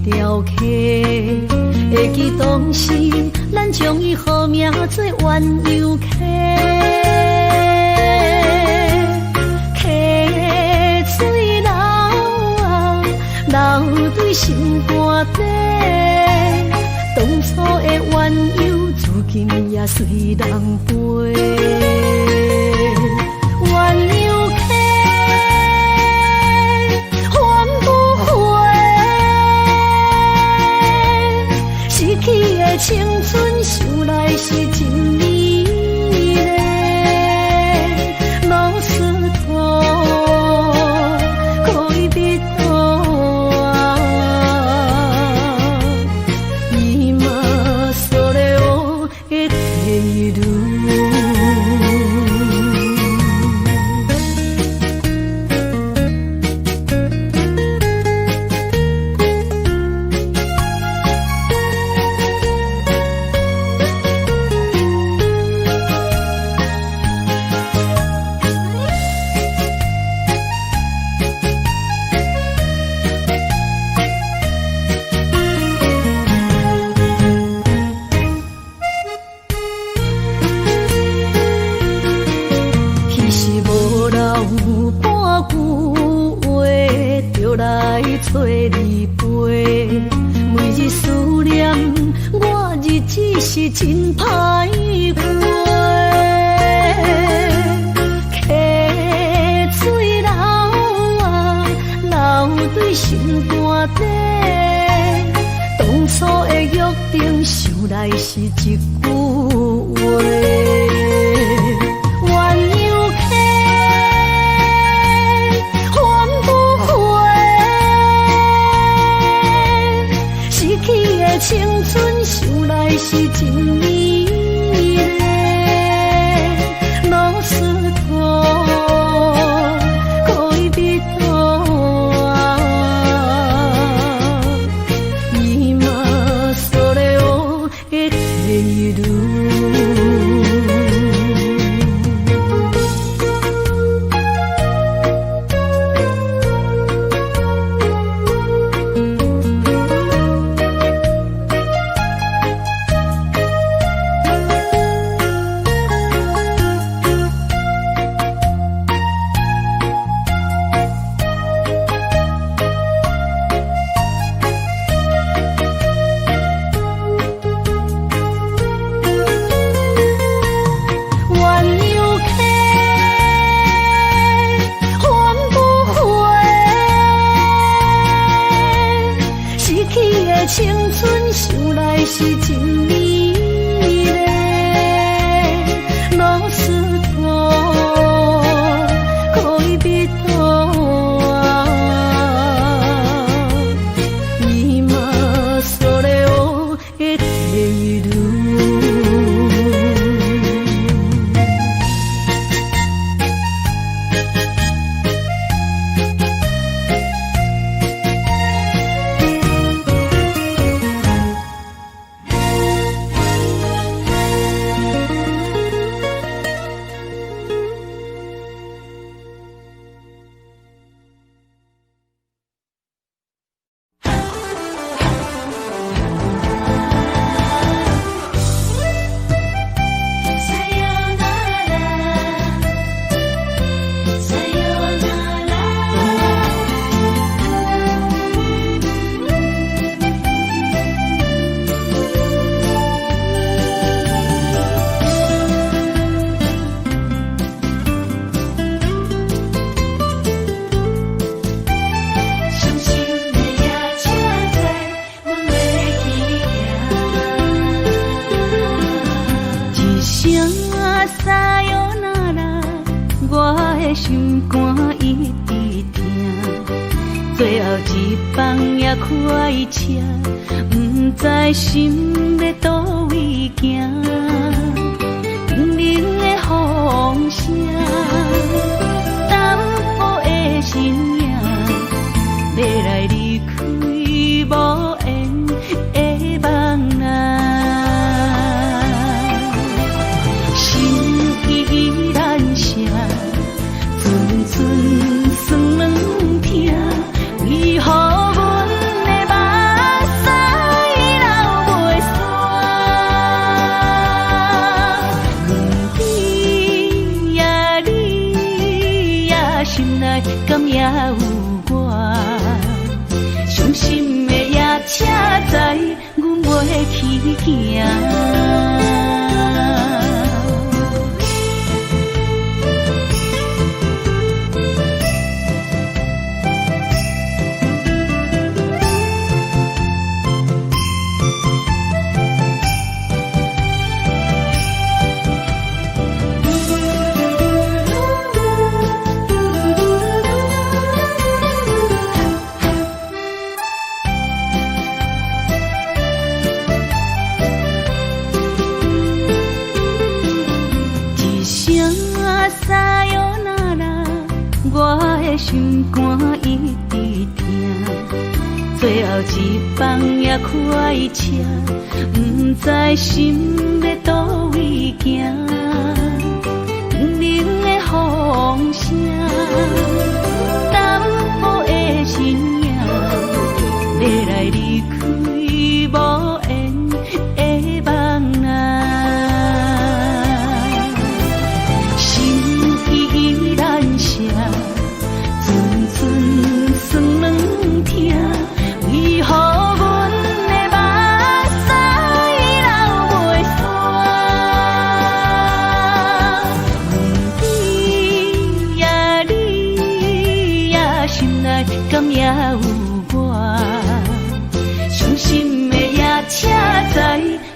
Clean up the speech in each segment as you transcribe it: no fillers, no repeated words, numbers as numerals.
条溪，会记当时咱将伊号名做鸳鸯溪。溪水流啊，流对心肝底。当初的鸳鸯，至今也随人陪。鸳鸯溪，换不回。失去的青春，想来是真美丽。老师徒，可以别多啊。今それを得ている。找你陪，每日思念，我日子是真歹过。溪水流啊，流对心肝底。当初的约定，想来是一句话。青春想来是真美丽，老师徒，恋人啊，今それを得ている。青春想来是真美丽，老师徒，恋人啊，今それを得ている。心肝一直疼，最后一放也开车，不知心要倒位行。冷冷的风声，淡薄的身影，要来离开无缘的梦啊，心依然声。寸寸酸软疼，为何阮的梦行。心肝一直疼，最后一放也开车，不知心要倒位行。冷冷的风声，淡薄的身影，要来离开无缘的梦啊，心依然舍。酸软疼，为何阮的目屎流袂煞？问你呀，心内敢也有我？伤心的夜车载，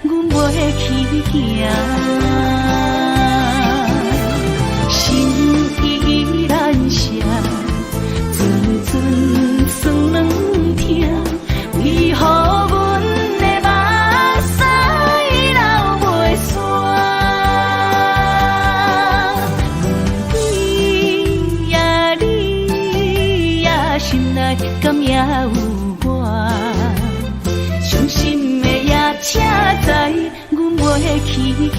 阮袂去行。心依然舍。酸软疼，为何阮的目屎流袂煞？问你呀，心内敢也有我？伤心的夜车载，阮袂去行。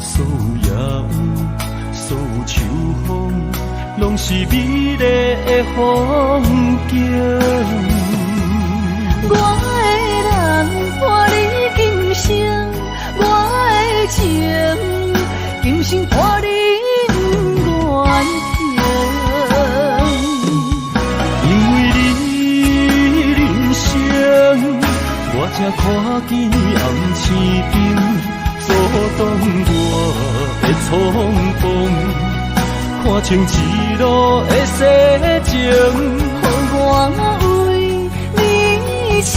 所有野有，所有秋风，拢是美丽的风景。我的人伴你今生，我的情今生伴你不愿停。因为你人生，我才看见红青灯，阻挡我的冲动。看清一路的世情，予我为你唱，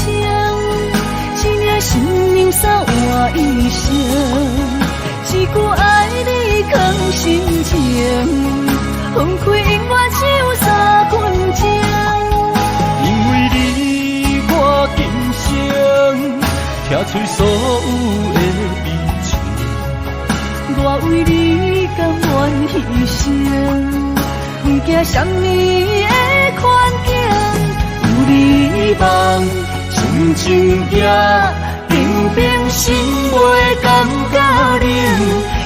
一领生命洒我一生，一句爱你藏心情，分开永远只有三分钟。因为你我今生拆碎所有的悲情，我为你甘愿牺牲，不惊什么的困境。有你梦，静静行，平平心袂感觉冷。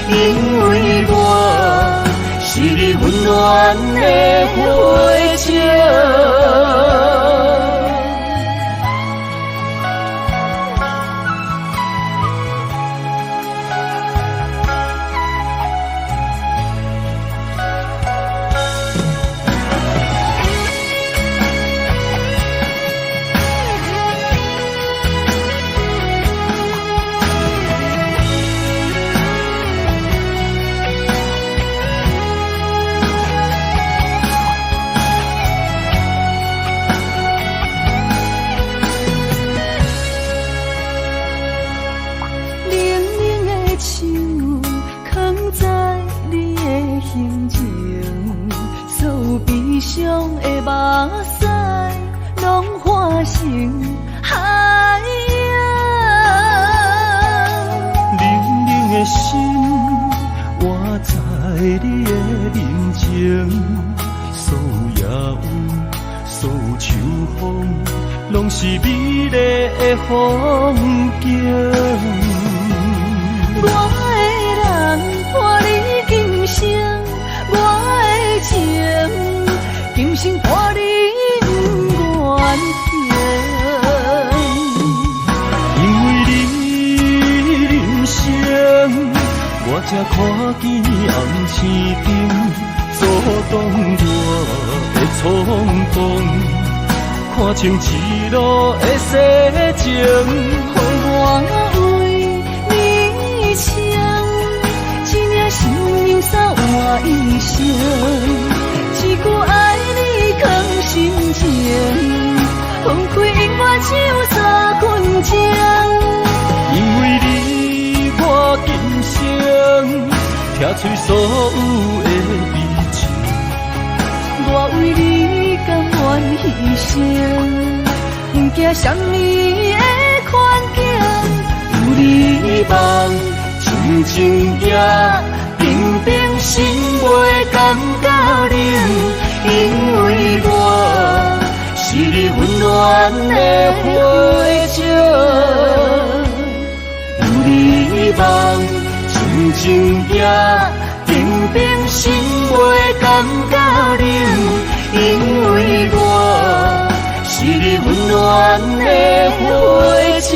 因为我是你温暖的花情。伤的目屎，拢化成海洋。冷冷的心，活在你的面前，所有野有，所有秋风，拢是美丽的风景。我的人伴你今生，我的情今生伴你不愿停。因为你人生，我才看见红青灯，阻挡我的冲动。看清一路的世情，予我为你唱，一领生命洒我一生，一句爱你藏心情，分开永远只有三分钟。因为你我今生拆碎所有的悲情，我为你甘愿牺牲，不惊什么的困境。有你梦，静静行，平平心袂感觉冷。因为我是你温暖的花情。有你梦，静静行，平平心袂感觉冷。因为我是你温暖的花情。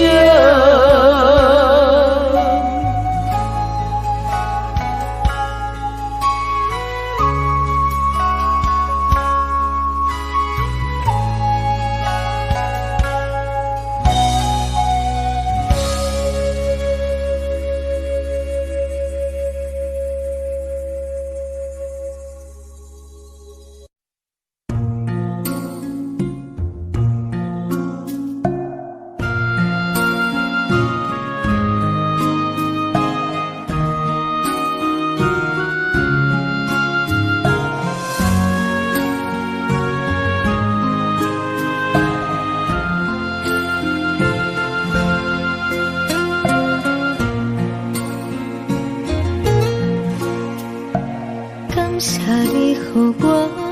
谢你予我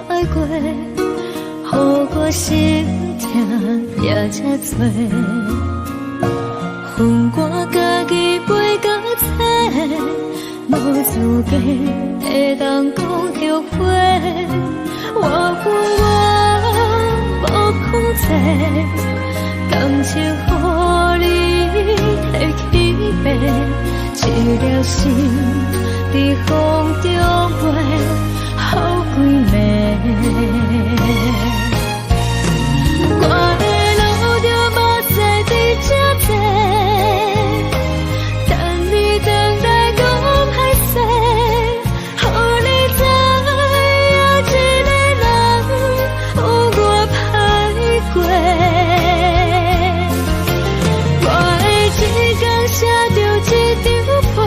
爱过，予我心痛也这多，分我家己飞到这，无资格会当讲后悔。我无控制，感情予你提起飞，一条心在风中飞，好几暝。我的路就目屎在这多，等你等待讲歹势，予你知影一个人有我歹过。我的一天写着一张被，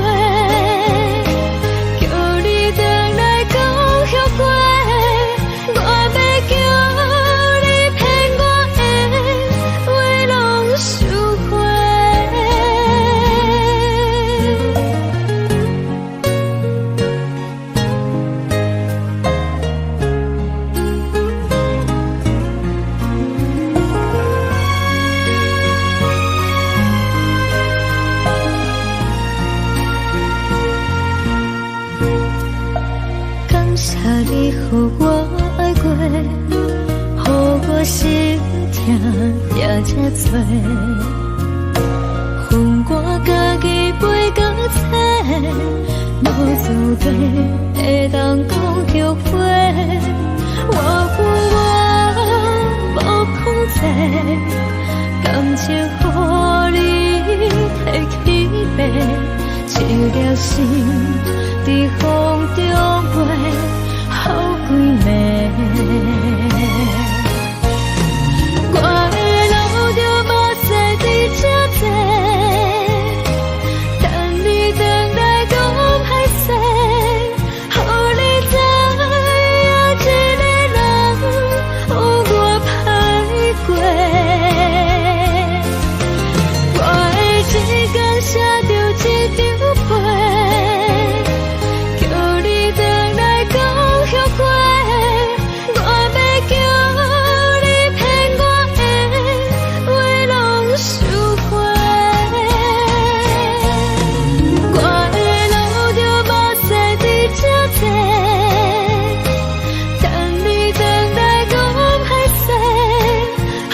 叫你等来讲后悔。我要叫你骗我的话拢收回。感谢你予我爱过，予我心痛也这多，分我家己飞到切，无资格会当讲后悔。我无控制，感情予你提起飞，一条心在风中飞，好几暝。我的路就目屎在这多，等你等待讲歹势，予你知影一个人有我歹过。我的一天写着一张被，叫你等来讲后悔。我要叫你骗我的话拢收回。我的路就目屎在这多，等你等待讲歹势，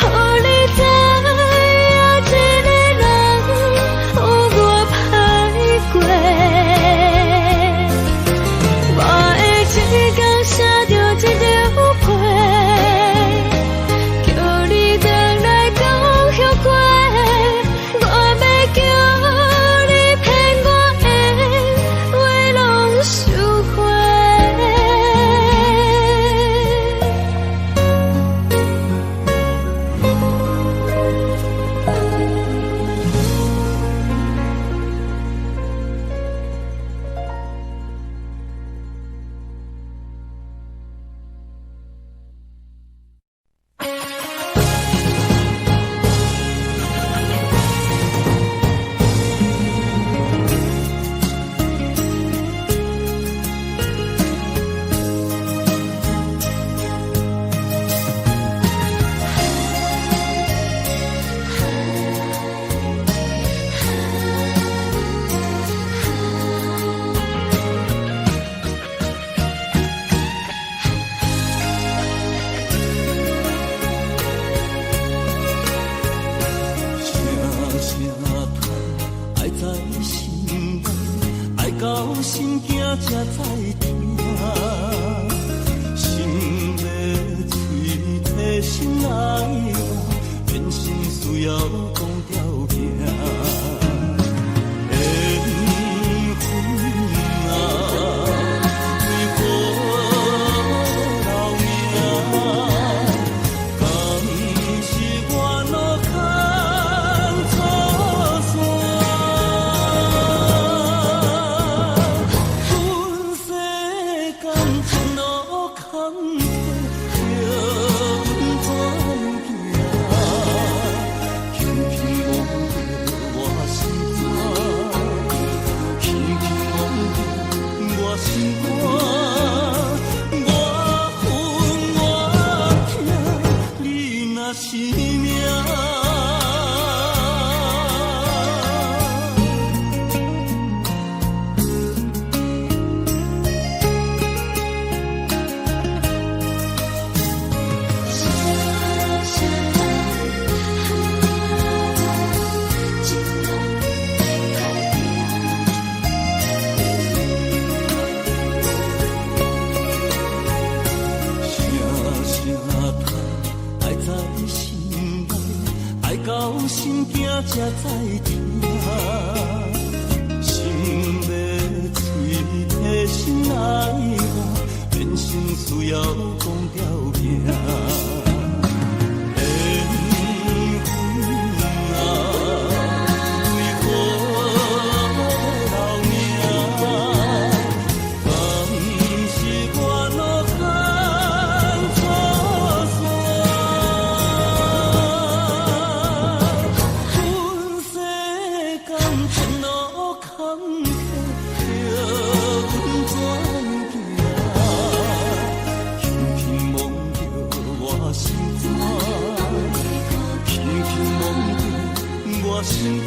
予你知影一个人有我歹过。我的一天写着一张被，叫你等来讲后悔。我要叫你骗我的话拢收回。声声叹，爱在心内，爱到心惊才知听。心要嘴替心爱我，变心需要讲条件。缘分啊，为何留名？敢是我路牵错线？阮世间前路坎坷，叫阮怎行？轻轻往在心内，爱到心惊才知疼。心要碎的心爱我，变成需要讲条命。心肝，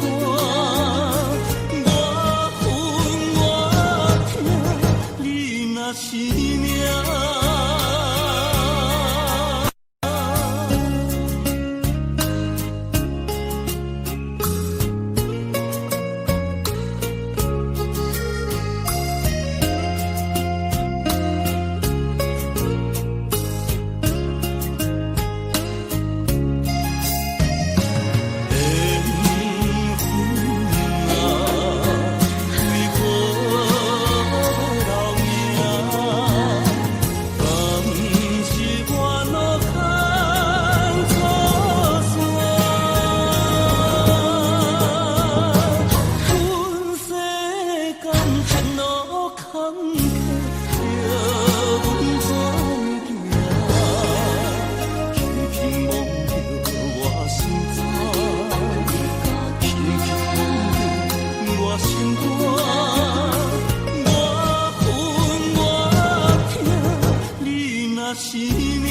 我恨我痛，你若是命。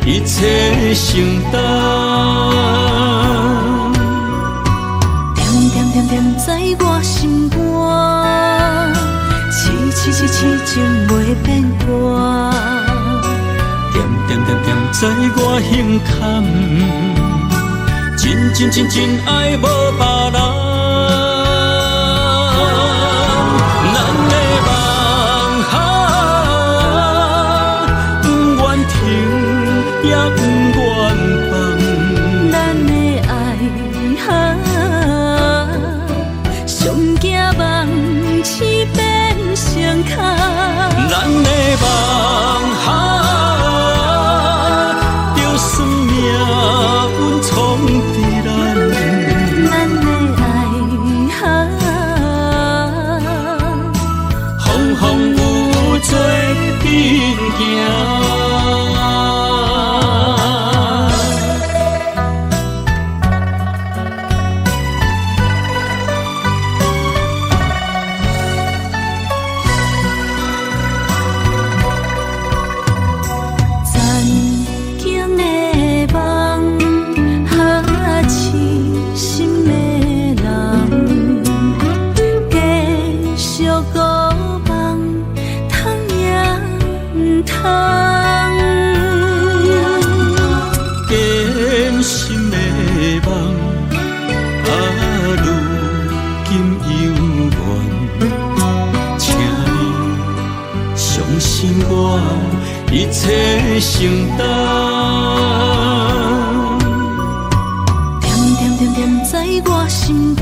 一切承担，点点点点在我心肝，痴痴痴痴情袂变卦，点点点点在我胸坎，真真真真爱无别人。咱的梦哈，不愿停。也不愿放，咱的爱哈，上惊梦痴变成空。咱的梦哈，就算命运冲伫咱，咱的爱哈，风风雨做阵行。承担。点点点点在我心肝，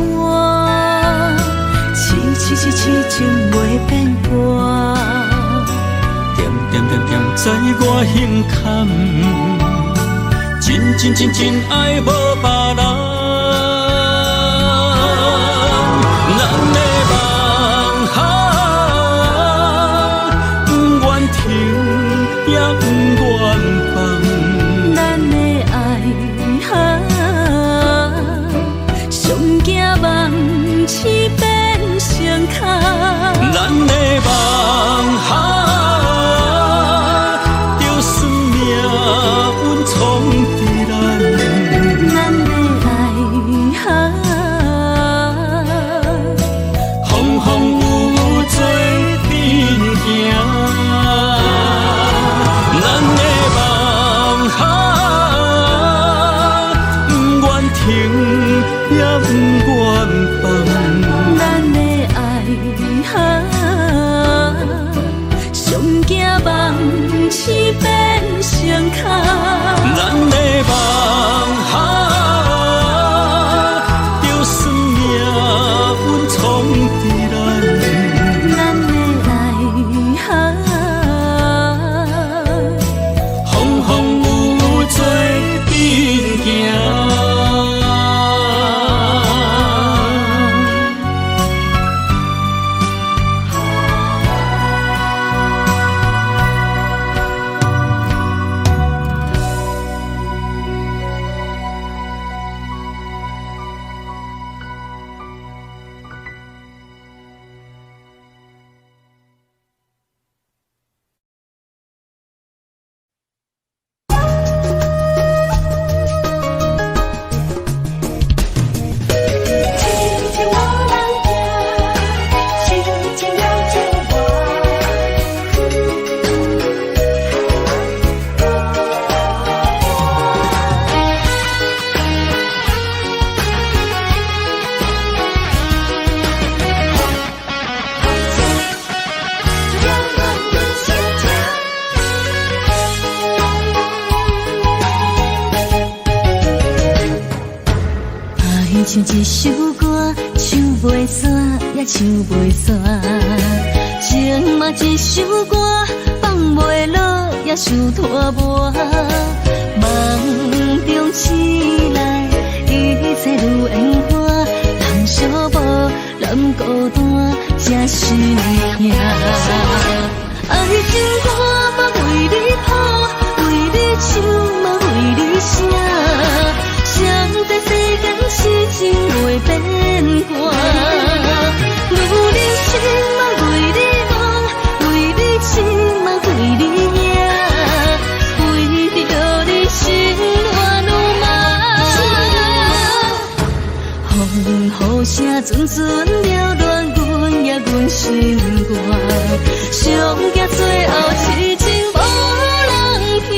痴情袂变卦。点点点点在我心坎，真爱无别人。咱的梦不愿停，也不愿放。咱的爱上惊梦痴变成空。咱的梦就算命运冲伫咱，咱的爱风风雨雨做阵行。咱的梦不愿停，也不愿放。咱的爱上惊梦痴变成空。咱的梦就算命运冲伫咱，咱的爱风风雨雨做阵行。唱一首歌，唱袂煞，也唱袂煞。情嘛一首歌，放袂落，也想拖磨。梦中醒来，一切如烟花。通寂寞，咱孤单，才是命。爱情歌嘛为你谱，为你唱嘛为你写。谁在世间痴情袂变卦？为你心嘛为你梦，为你情嘛为你影，为着你心乱如麻。雨声阵阵缭乱，阮也阮心肝，上惊最后痴情无人听。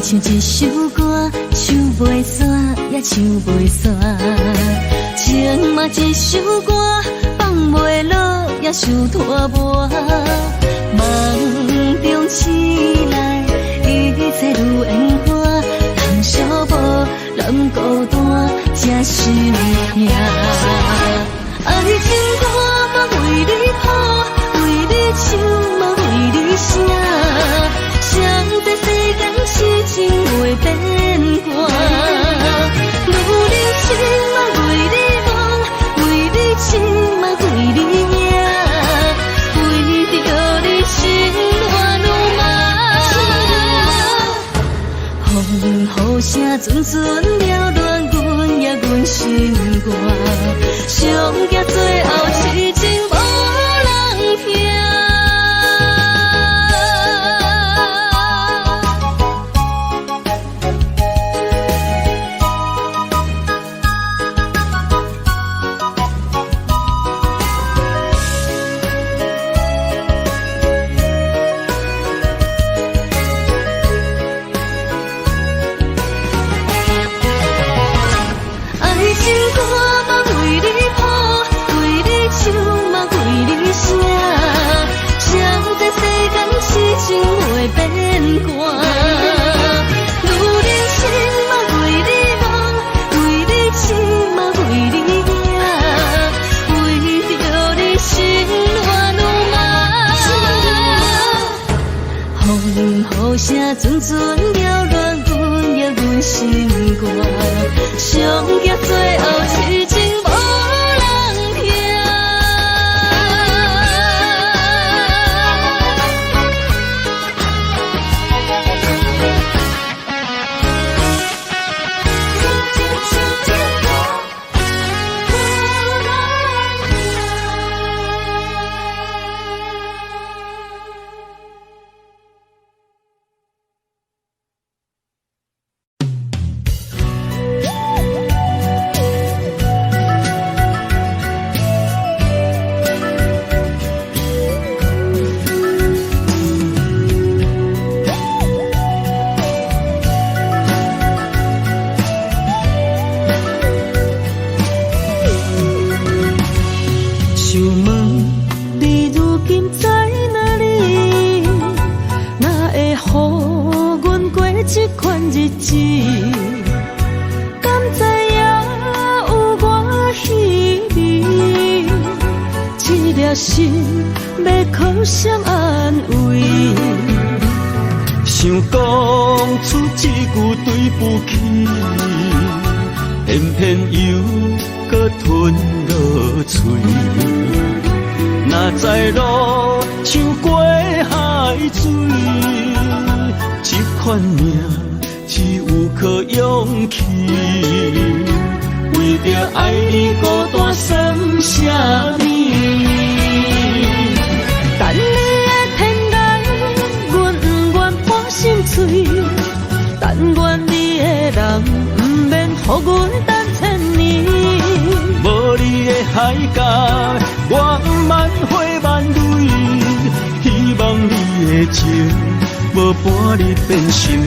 唱一首歌，唱袂煞，也唱袂煞。情嘛一首歌，放袂落，也想拖磨。梦中醒来，一切如烟花。通寂寞，咱孤单，才是命。爱情歌嘛为你谱，为你唱嘛为你写。谁在世间痴情袂变卦？为你心嘛为你梦，为你情嘛为你影，为着你心乱如麻。雨声阵阵缭乱，阮也阮心肝，上惊最后痴情无人听。歌嘛为你谱，为你唱嘛为你写，谁知世间痴情会变卦。女人心嘛为你梦，为你痴嘛为你赢，为着你心乱如麻。风雨声阵阵扰乱阮的阮心肝，上惊最后痴情无人听。心要靠谁安慰？想讲出一句对不起，偏偏又搁吞落嘴。哪知路像过海水，这款命只有靠勇气。为着爱你孤单算什么？等你的天涯，阮不愿破心碎。但愿你的人不免予阮等千年。无你的海角，我万花万蕊。希望你的情，无伴你变心意。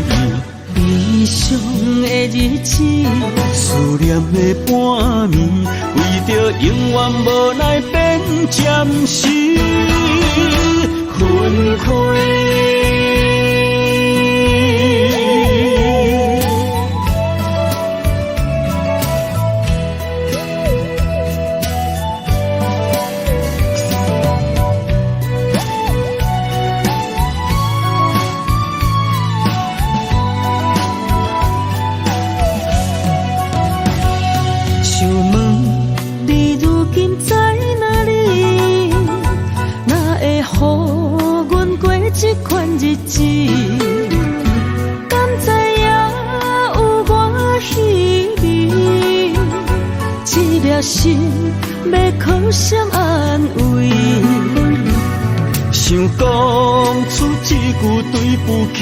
悲伤的日子，思念的半暝，为着永远无奈变暂时分开。这款日子，敢知影有我稀微？这粒心要靠谁安慰？想讲出一句对不起，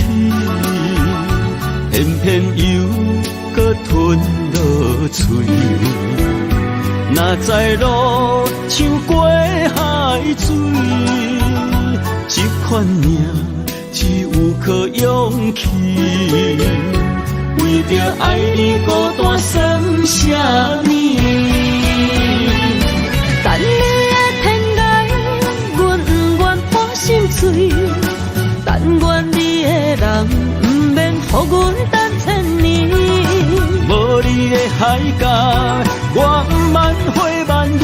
偏偏又搁吞落嘴。哪知路像过海水。这款命只有靠勇气，为着爱你孤单算什么？等你的天涯，阮不愿破心碎。但愿你的人不免予阮等千年。无你的海角，我万花万蕊。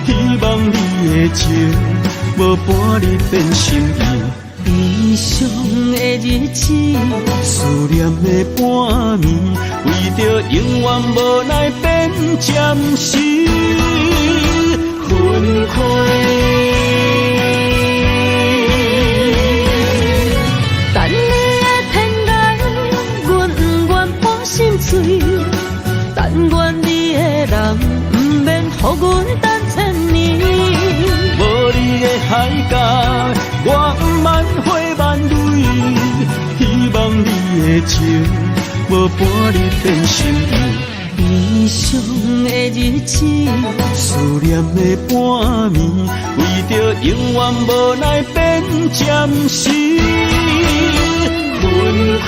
希望你的情，无伴你变心意。悲伤的日子，思念的半暝，为着永远无奈变暂时分开。等你的天涯，阮不愿破心碎。但愿你的人不免予阮等千年。无你的海角，我万花万蕊。希望你的情，无伴你变心意。悲伤的日子，思念的半暝，为着永远无奈变暂时分开。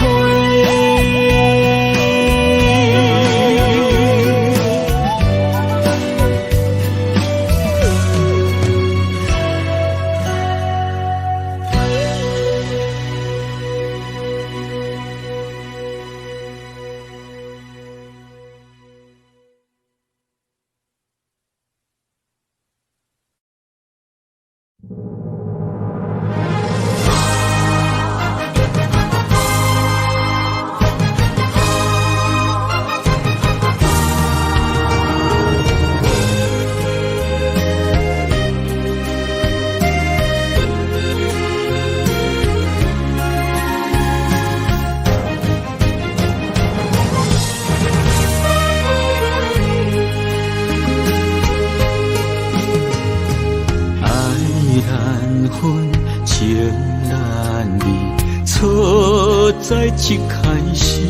在一开始，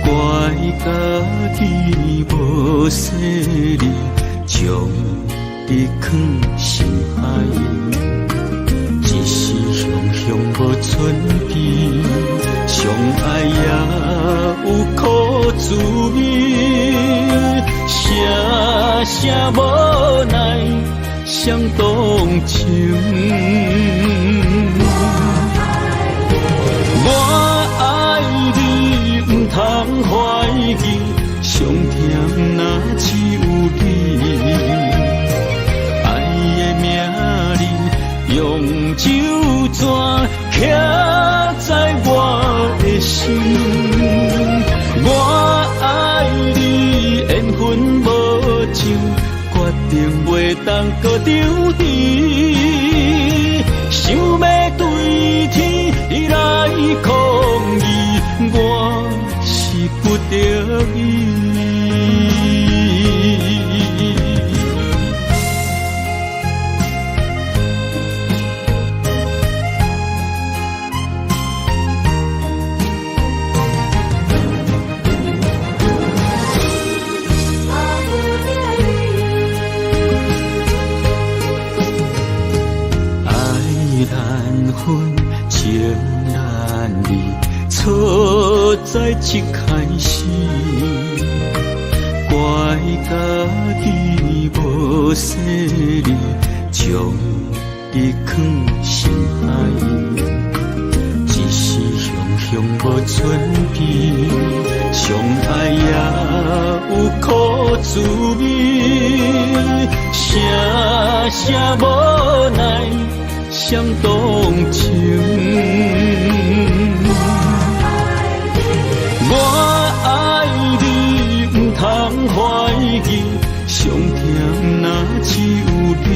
怪家己无细腻，将你藏心海，一时雄无存边，相爱也有苦滋味，声声无奈伤动情。我爱你，不通怀疑，上甜若只有你。爱的名字用酒泉刻在我的心。我爱你，缘分无尽，决定袂当搁丢弃。想要对天来抗议，我是不得已。情难离，错在一开始，怪家己无细腻，将你藏心海，一时雄无存边，相爱也有苦滋味，声声无奈伤动情。我爱你，不通怀疑，上甜若只有你。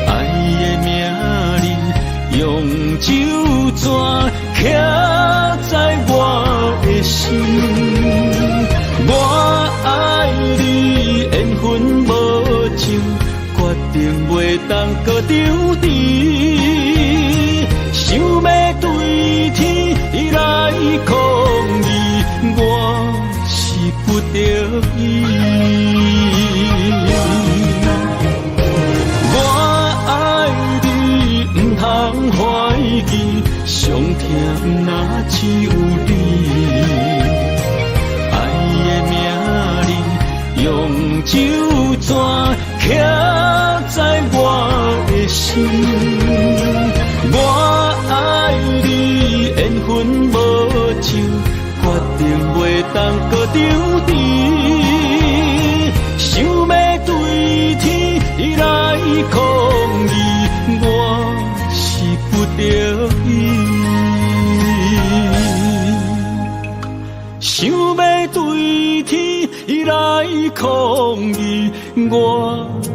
爱的名字用酒泉刻在我的心。我爱你，缘分无尽，决定袂当搁丢弃，想要对天来抗议，我是不得已。我爱你，不通怀疑，上甜若只有你。爱的名字用酒泉刻在我的心。我爱你，缘分无尽，决定袂当搁丢弃，想要对天来抗议，我是不得已。想要对天来抗议，我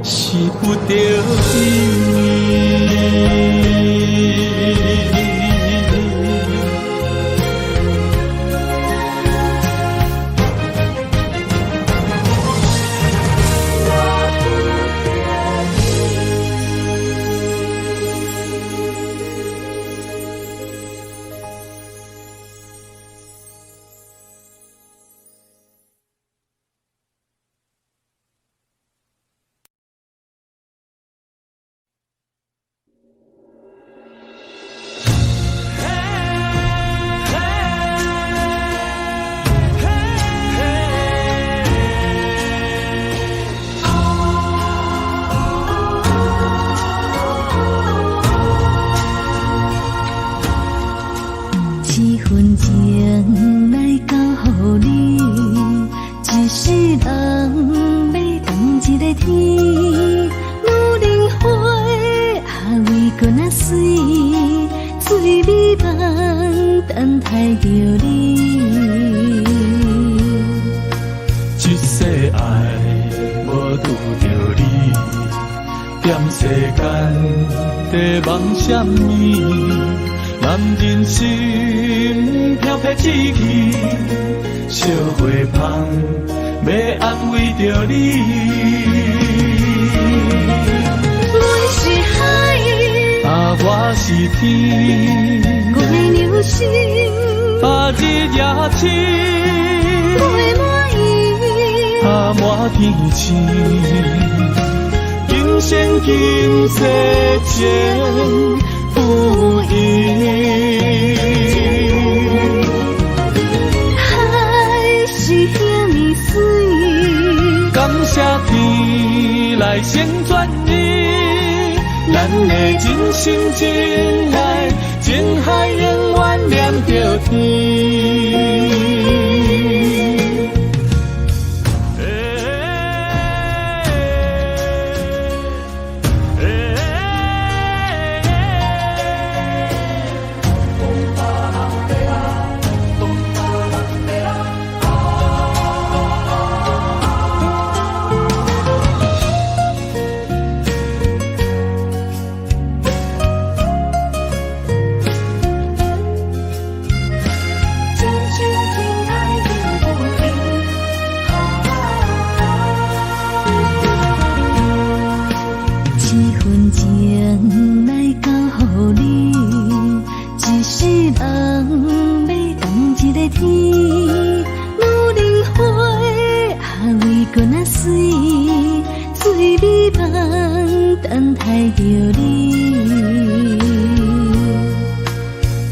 是不得已。我是天，我的流星，日夜星，我的满意，满天星，今生今世前不移。海是遐尼水，感谢天来成全你，咱的真心真爱，情海永远念着天。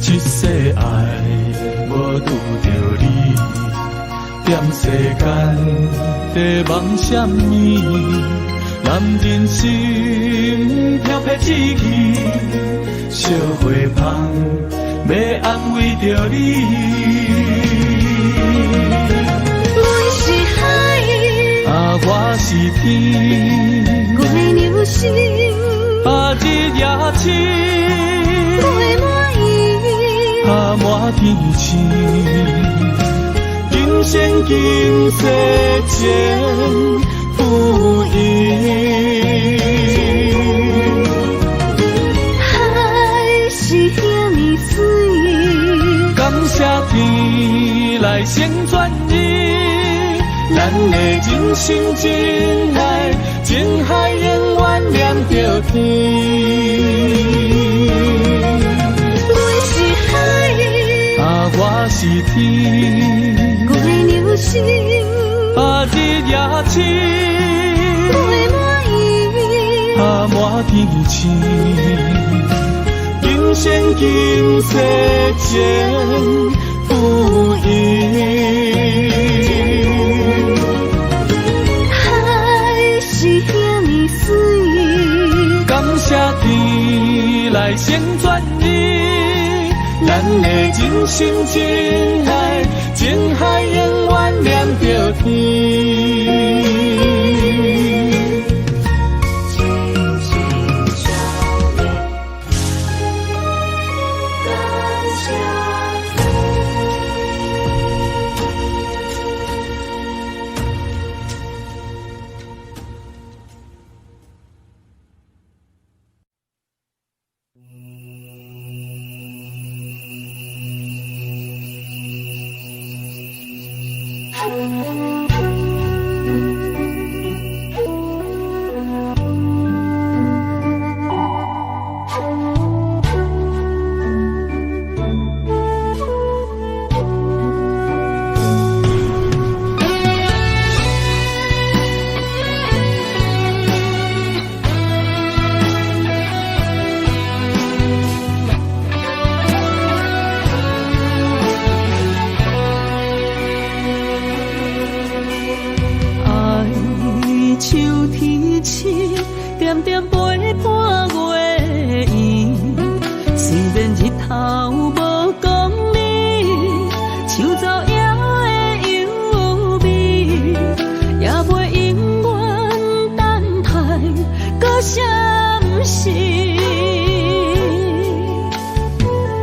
一世爱无拄着你，踮世间在梦闪暝，男人心飘撇志气，小花香要安慰着你。我是海，我是天，我的流星，日夜星，我的满意，满天星，今生今世前不移。海是遐尼水，感谢天来成全你，咱的真心真爱，情海永远念着天。我是天，我的流星，日夜星，我的满意，满天星，今生今世前不移。海是遐尼水，感谢天来成全你，咱的真心真爱，情海永远念着天。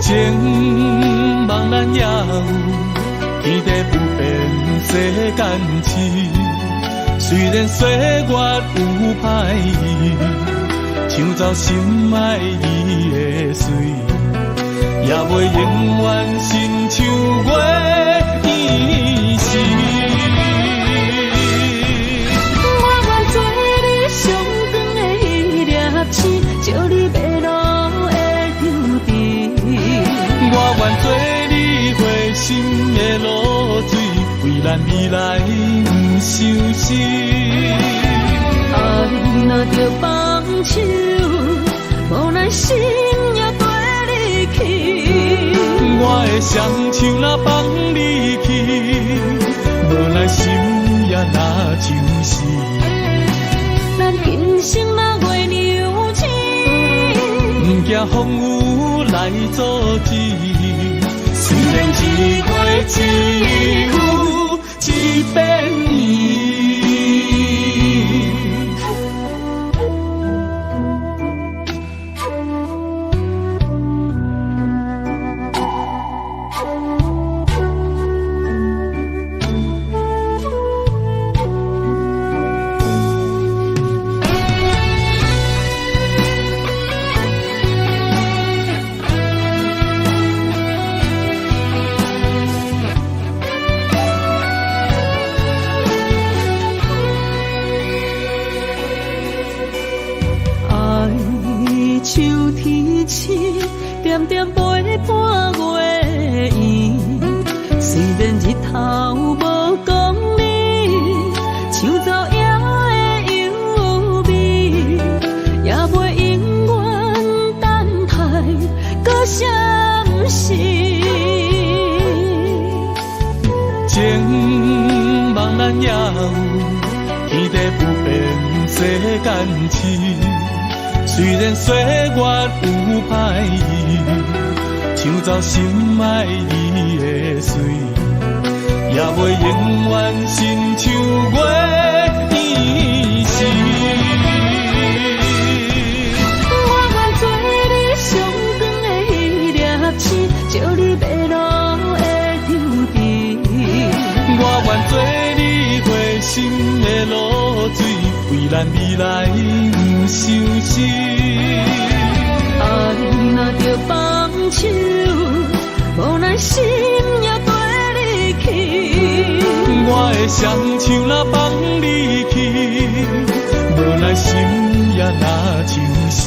情茫然也有天地不变世间事，虽然岁月有歹意，抢走心爱伊的水，也袂永远亲像月伊是。我愿做你上长的迄粒星，照你迷路心的露水，为咱未来不伤心。爱若着放手，无咱心也跟你去。我的双手若放你去，无咱心也若像是。咱今生若月娘亲，不惊风雨来阻止。虽然一月只有一遍年。秋天起，点点陪伴月圆。虽然日头无讲你，像走夜的幽味，也袂永远等待搁相思。情茫然也有，天地不变世间事。虽然岁月有歹意，抢走心爱你的水，也袂永远亲像月圆时。我愿做你上光的迄粒星，照你迷路的丢滴。我愿做你回心的露水，为咱未来不伤心。爱若着放手，无咱心也跟你去。我的双手若放你去，无咱心也若像是。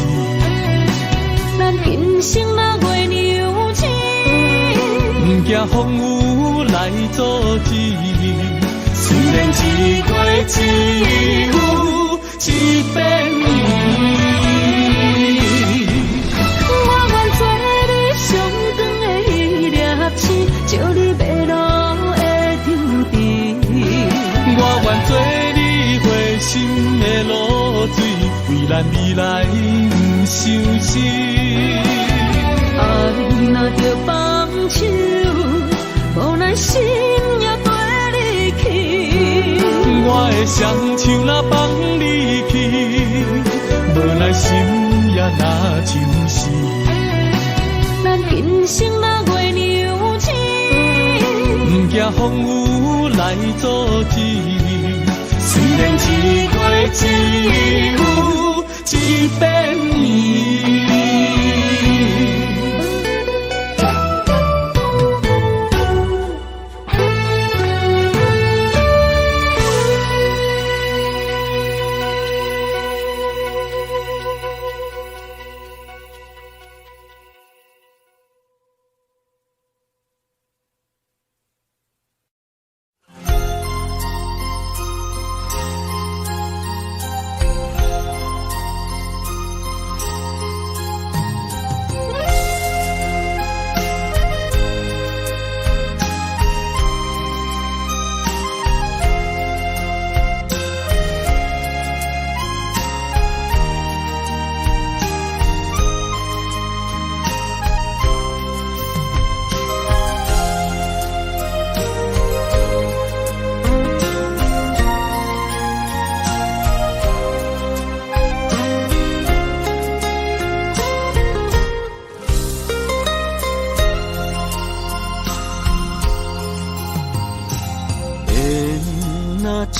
咱今生若月娘亲，不惊风雨来阻止。虽然一月只有一遍年。照你迷路的丢滴，我愿做你回心的露水，为咱未来不伤心。爱若着放手，无咱心也跟你去。我的双手若放你去，无咱心也若像是。咱今生若月娘亲，不惊风雨来阻止。虽然一月只有一遍年。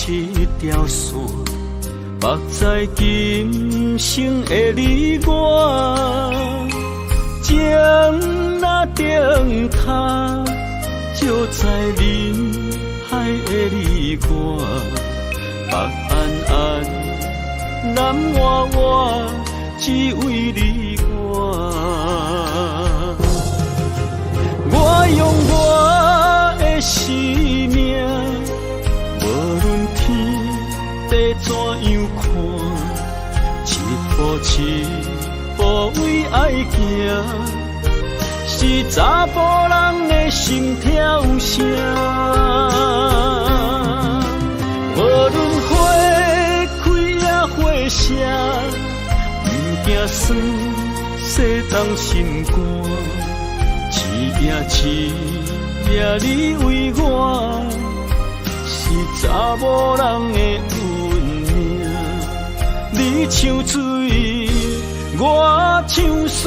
一条线，目在今生的你我，情若灯塔，照在人海的你我，北暗暗，南弯弯，只为你我。我用我生命，无论天地怎样看，一步一步为爱行，是查甫人的心跳声。无论花开也花谢，不惊酸洗冻心肝。一夜你为我，是查某人的运命。你像水，我像山。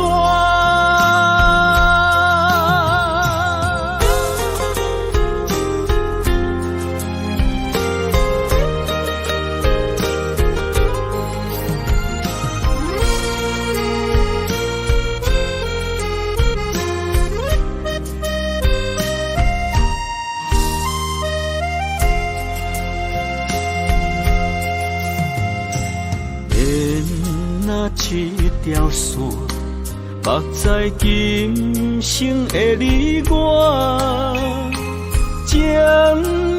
一条线，目在今生的你我，情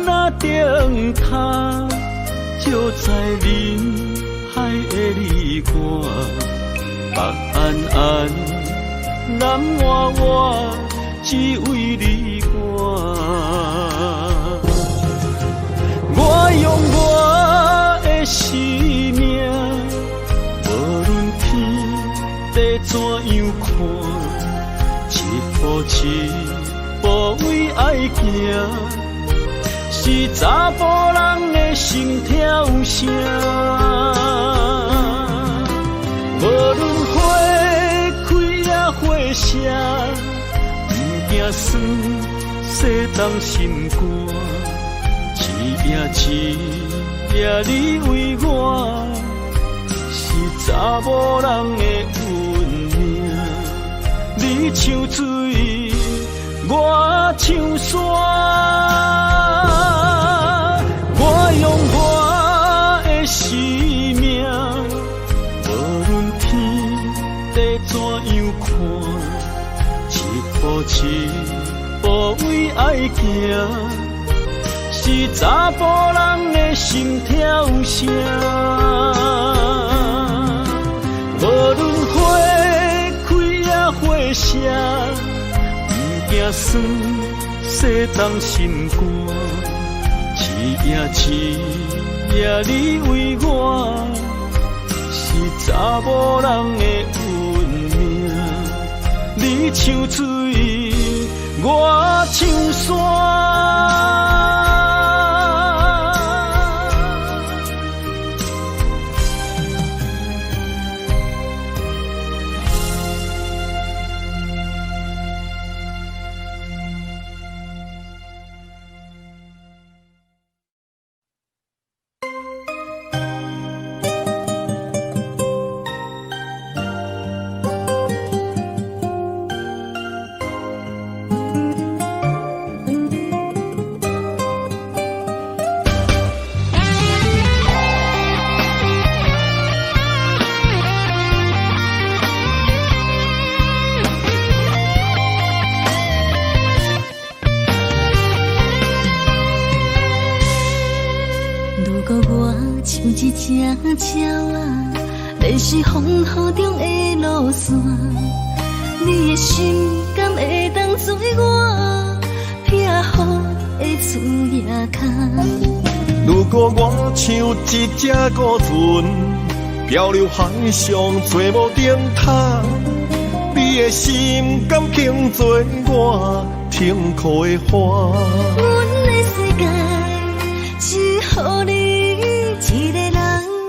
若灯塔，照在人海的你我，北暗暗，南弯弯，只为你我。我用我的生命。怎样看？一步一步为爱行，是查甫人的心跳声。无论花开也花谢，不惊酸洗冻心肝。一夜你为我，是查某人的运命。你像水，我像山。我用我的生命，无论天地怎样看，一步一步为爱行，是查甫人的心跳声。无论花开也花谢，不惊酸洗冻心肝。一夜你为我，是查某人的运命。你像水，我像山。一只鸟啊，迷失风雨中的路线，你的心敢会当做我撇予的厝野脚？如果我像一只孤船，漂流海上做无灯塔，你的心敢肯做我停靠的花？阮的世界只予你一个人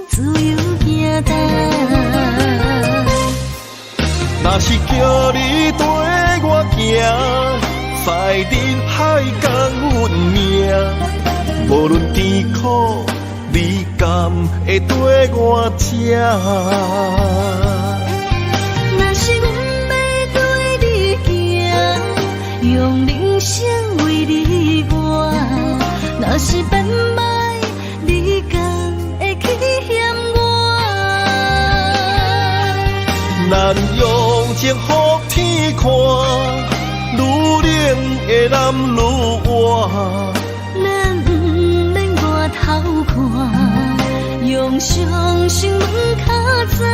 自由行踏。若是叫你跟我行，在人海共运命，无论甜苦，你甘会跟我吃？若是阮要对你行，用人生为你活，若是变歹，你甘会去嫌我？咱用情予天看，愈热恋的男女我。咱不免外头看，用双心门较早。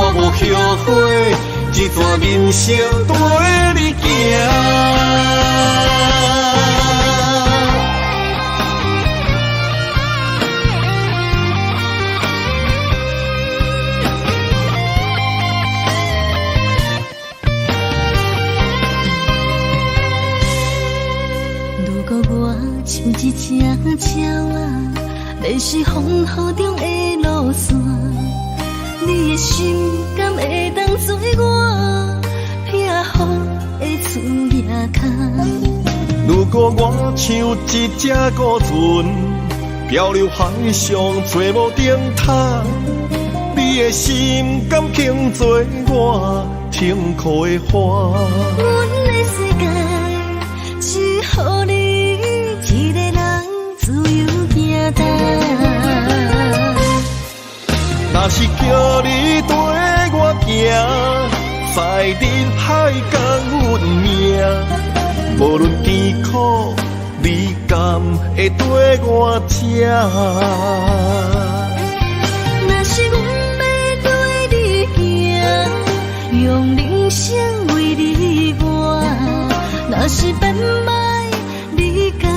我无后悔，一段人生跟你行。如果我像一只鸟啊，迷失风雨中的路线。你的心敢会当做我避雨的厝夜空？如果我像一只孤船，漂流海上找无顶塔，你的心敢肯做我停靠的花？阮的世界只予你一个人自由行动。若是叫你跟我行，在人海共阮命，无论甜苦，你敢会跟我吃？若是阮要对你行，用人生为你活，若是变歹，你敢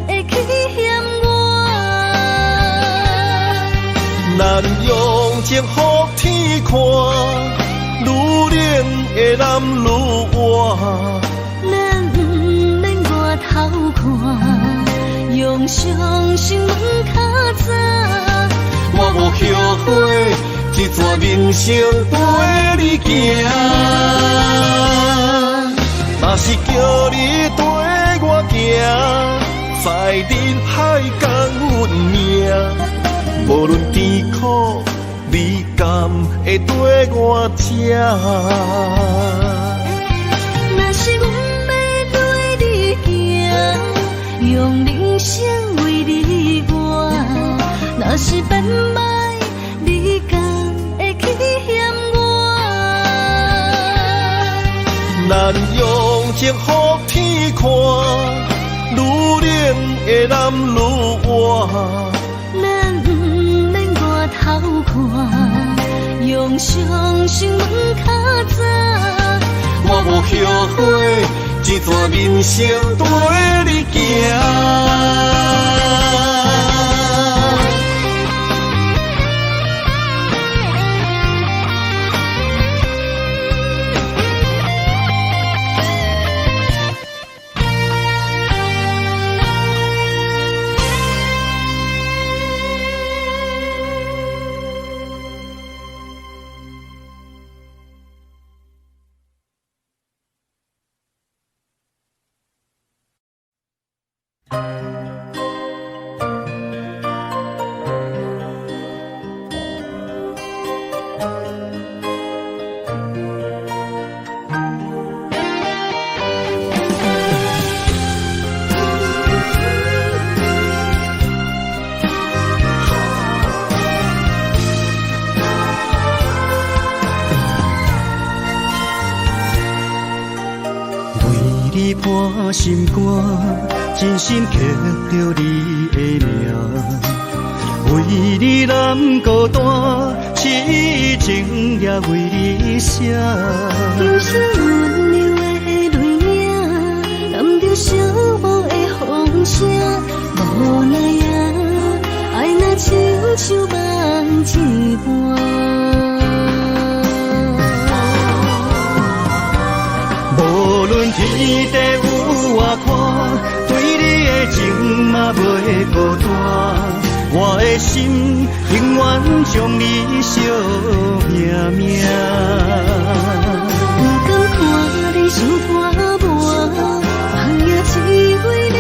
会去嫌我？咱用情予天看，愈恋的男女我。咱不免外头看，用双心门较早。我无后悔，一段人生陪你行。若是叫你跟我行，在人海共阮命，无论甜苦，你敢会跟我吃？若是阮要对你行，用人生为你活，若是变歹，你敢会去嫌我？咱用情予天看，愈恋的男女我。咱不免外头看，用双心门较早。我无后悔，一段人生陪你行。你拨心肝，真心刻着你的名，为你难孤单，痴情也为你写。忧伤温柔的泪影，染着寂寞的风声，无奈啊，爱若亲像梦一般。无论天地有外宽，对你的情嘛袂孤单。我的心永远将你惜命命。不敢看你伤肝磨，梦也只为你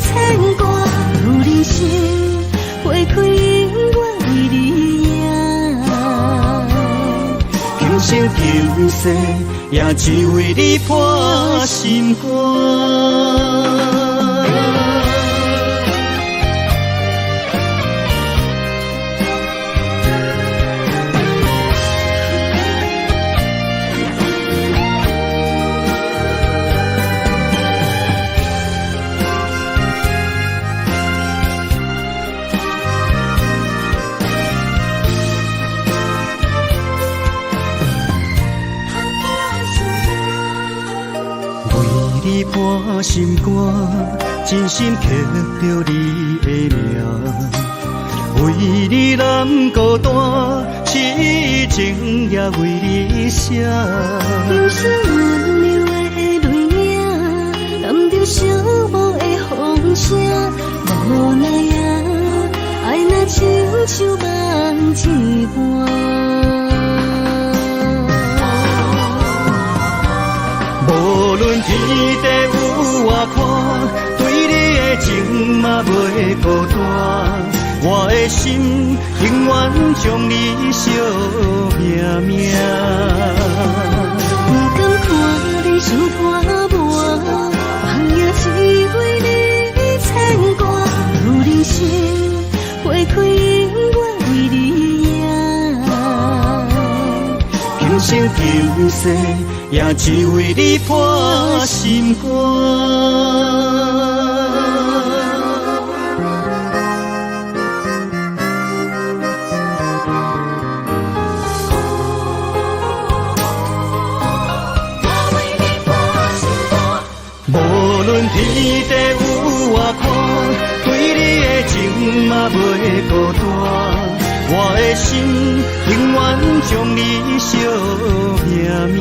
牵挂。有人生花开永远为你赢，今生今世也只为你破心肝。破心肝，真心刻着你的名。为你难孤单，痴情也为你写。忧伤温柔的泪影，染着寂寞的风声。无奈啊，爱若亲像梦一般。无论天地有外宽，对你的情嘛袂孤单。我的心永远将你惜命命。不敢看你伤破磨，梦也只为你牵挂。有人生花开永远为你赢，今生今世也只为你破心肝。无论天地有外宽，对你的情嘛袂孤单。我的心永远将你惜命命。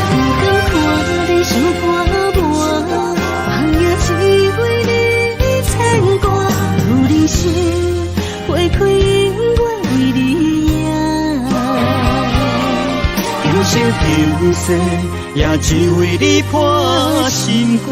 不敢看你伤破磨，梦也只为你牵挂。有人生花开永远为你赢，今生今世也只为你破心肝。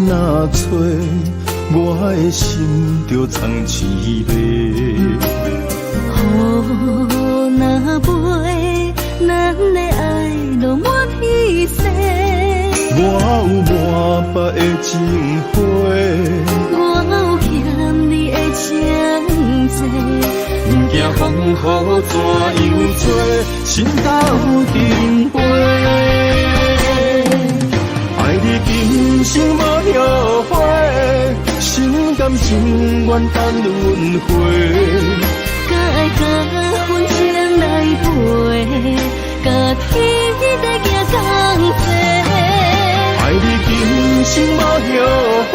若吹，我的心就藏一个。雨若飞，咱的爱落满天星。我有满腹的情花，我有欠你的情债，不惊风雨怎样做，心斗阵飞。爱你今生无后悔，心甘情愿等轮回。甲爱甲婚前来陪，甲天地行同齐。爱你今生无后悔，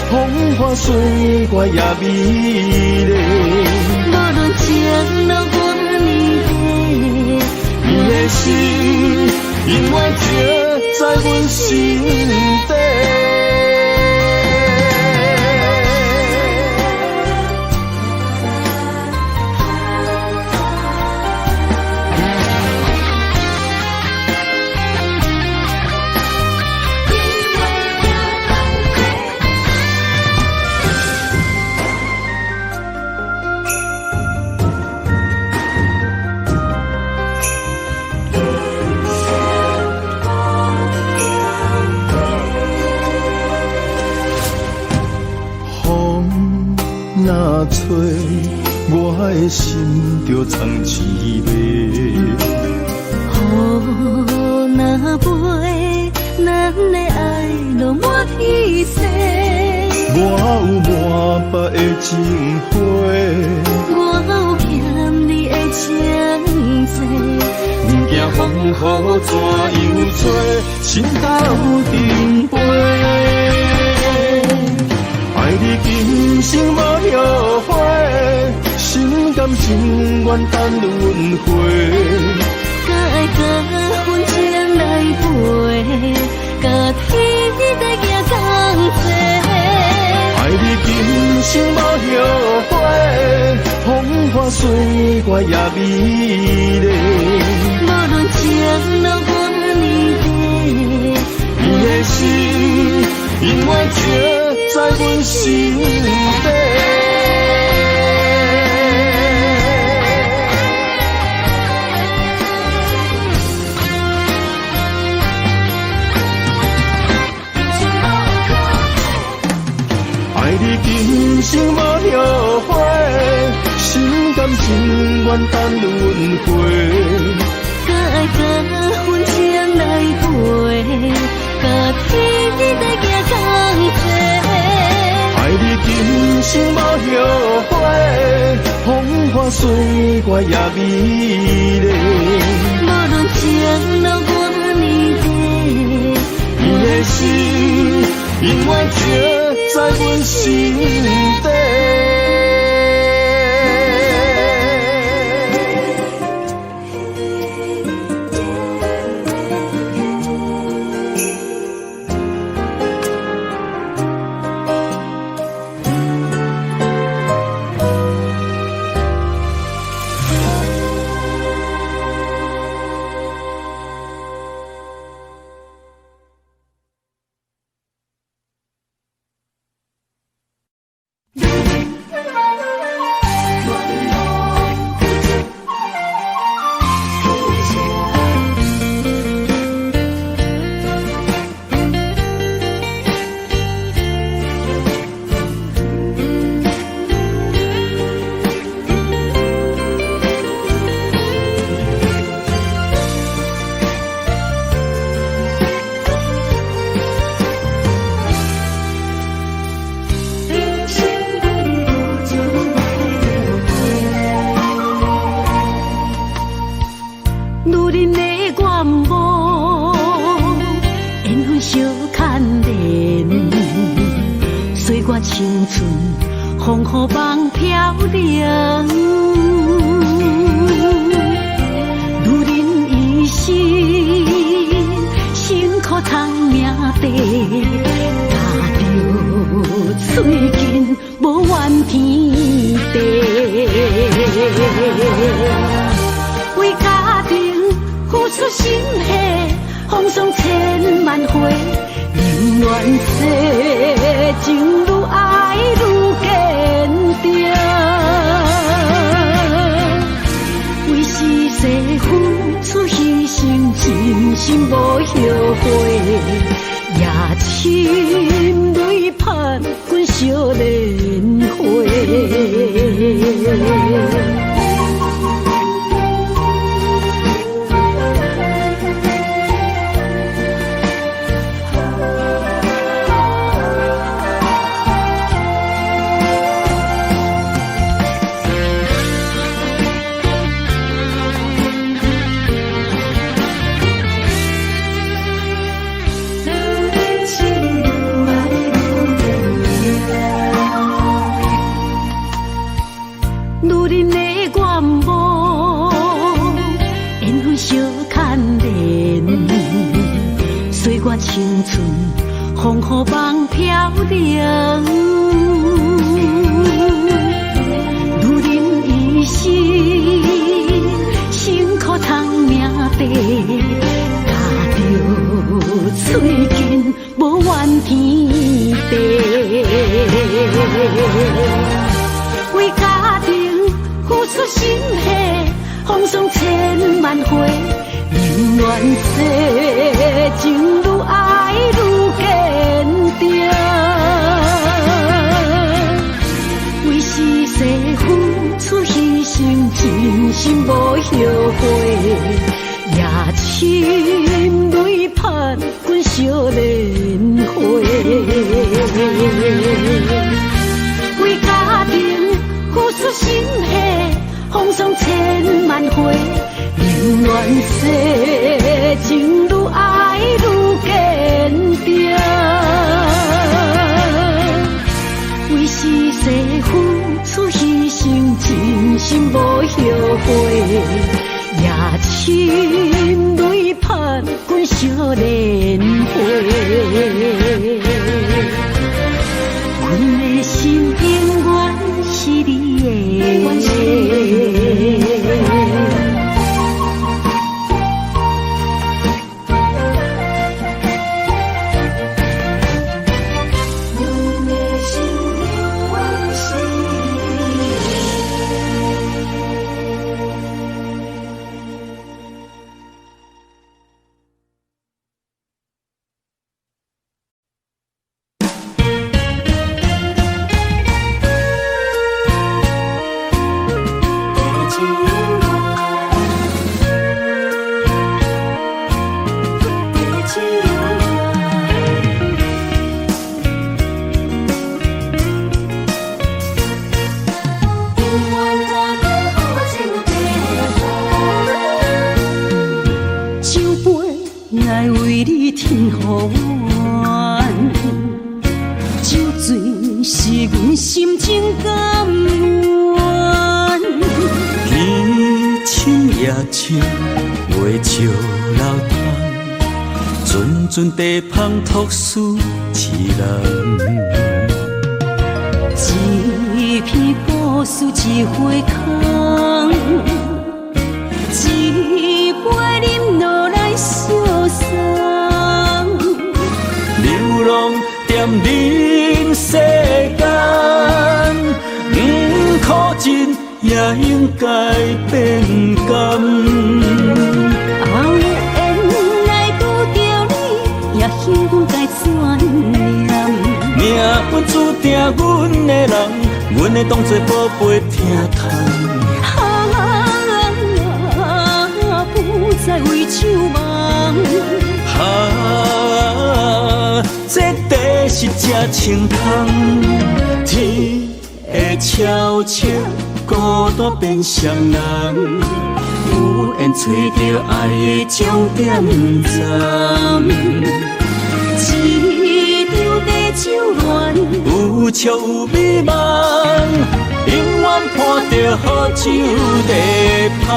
风花雪月也美丽。无论前路多年黑，你的心永远刻在阮心底。若吹，我的心就藏一个。雨若飞，咱的爱落满天星。我有满腹的情花，我有欠你的情债，不惊风雨怎样做，心斗阵飞。爱你今生无后悔，心甘情愿等轮回。甲爱甲婚前来陪，甲天地行同齐。爱你今生无后悔，风花水月也美丽。无论情路阮年底，你的心永远刻在阮心底。爱你今生无后悔，心甘情愿等轮回。搁爱甲阮情来陪，甲天在行同齐。爱你今生无后悔，风花水月也美丽。无论情路阮年底，你的心永远刻在阮心底。青春风雨梦飘零，女人一生辛苦偿命地，踏着嘴筋无怨天地，为家庭付出心血，风霜千万回。宁愿世情愈爱愈坚定，为是世付出牺牲，真心无后悔，也深泪盼阮少年花。青春风雨梦飘零，女人一生辛苦偿命地，踏着嘴筋无怨天地，为家庭付出心血，风霜千万回。宁愿世情愈爱愈坚定，为是世付出牺牲，真心无后悔，也深泪盼阮少年花。为家庭付出心血，风霜千万回。宁愿世情愈爱愈坚定，为是世付出牺牲，真心无后悔，也深泪盼阮少年花。阮的心永予阮，酒醉是阮心情甘愿。天深夜深，月照楼窗，阵阵地芳托思一人。一片故事一回空，一杯饮落来相送。流浪踮人世间，苦尽也应该变甘。后缘来拄着你，也幸阮该怎念？命运注定阮的人，阮会当作宝贝疼痛。不再为手忙。这地是真清芳，天会悄悄孤单变双人，有缘找到爱的终点站。一场地酒乱，有笑有美梦，永远伴着好酒地芳。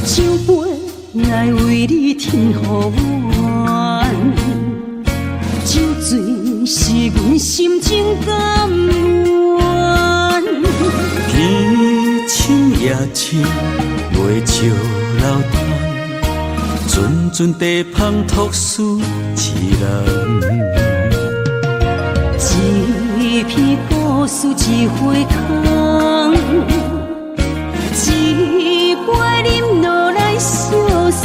酒杯来为你添予阮，酒醉是阮心情甘愿。天深夜深，月照楼窗，阵阵地芳托思一人。一片故事一回空，一杯饮落来相送。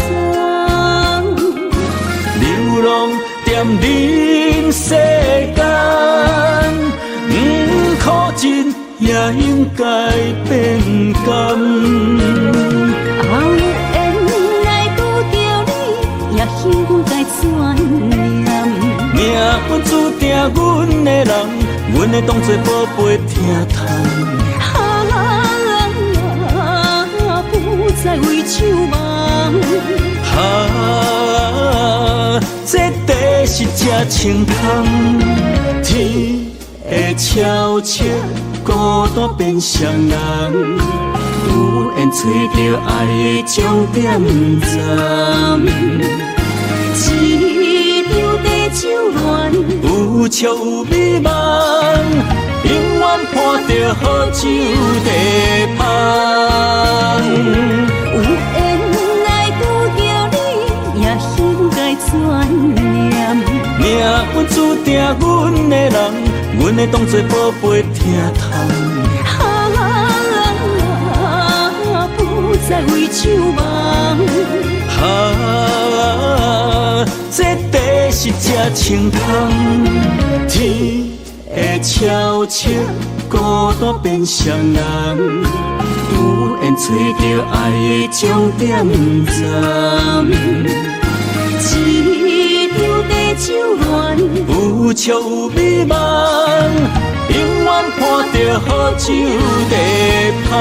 流浪踮人世间，苦尽也应该变甘。后缘来拄着你，也幸阮该怎念？命运注定阮的人，阮会当作宝贝疼痛。不再为手忙。这地是真清芳，天会悄悄孤单变双人，有缘找到爱的终点站。一场地酒乱，有笑有美梦，永远伴着好酒地芳。有缘来拄着你，也幸该怎念？命运注定阮的人，阮会当作宝贝疼痛。不再为手忙。这地是真清芳，天会悄悄孤单变双人，有缘找到爱的终点站。一场地酒乱，有笑有美梦，永远伴着好酒地芳。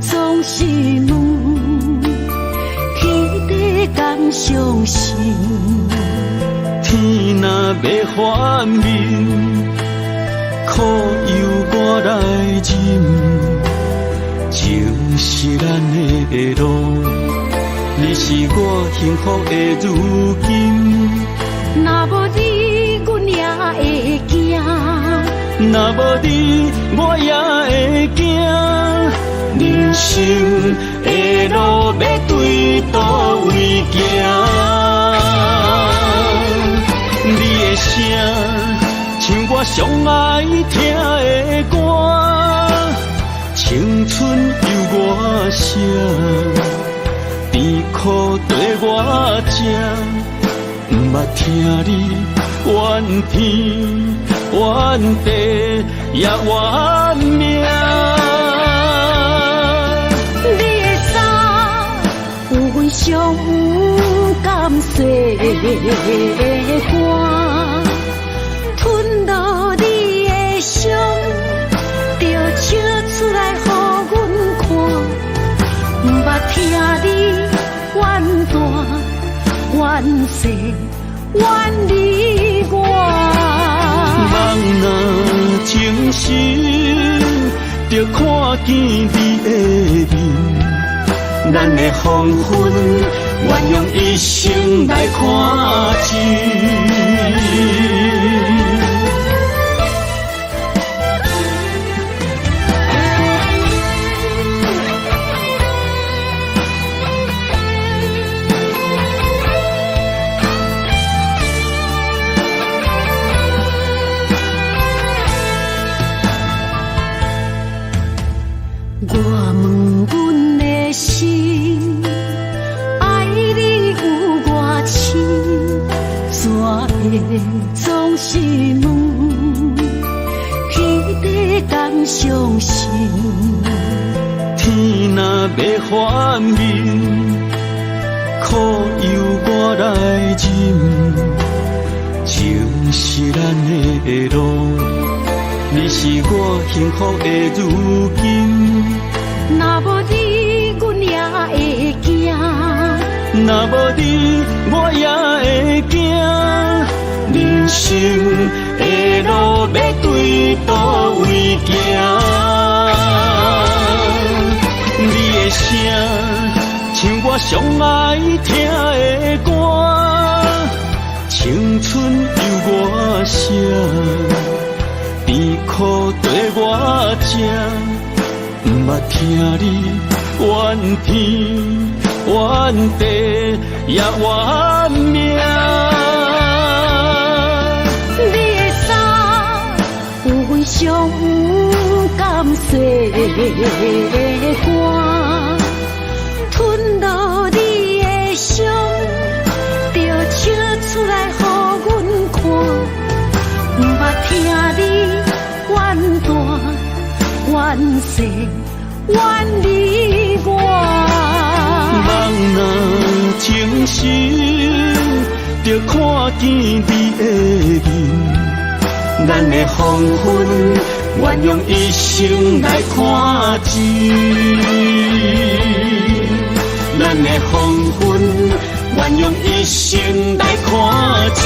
总是问，天地敢相信？天若要反面，苦由我来忍，情是咱的路，你是我幸福的如今。若无你，阮也会惊；若无你，我也会惊。人生的路要对倒位行？你的声，像我上爱听的歌，青春由我写，甜苦对我食。不捌听你怨天怨地也怨命。你会知，有阮上不甘细的肝，吞落你的伤，就笑出来予阮看。不捌听你怨大。怨世怨离我，人若情深，就看见你的面。咱的黄昏，愿用一生来看尽。我问阮的心，爱你有偌深，怎会总是问，彼地敢相信？天若要反面，苦由我来忍，情是咱的路，你是我幸福的如今。若无你，阮也会惊；若无你，我也会惊。人生的路要对倒位行？你的声，像我上爱听的歌，青春由我写，甜苦对我食。不捌听你怨天怨地也怨命。你会知，有阮上不甘细的肝，吞落你的伤，就笑出来予阮看。不捌听你怨大。怨世怨离我，人若情深，就看见你的面。咱的黄昏，愿用一生来看尽。咱的黄昏，愿用一生来看尽。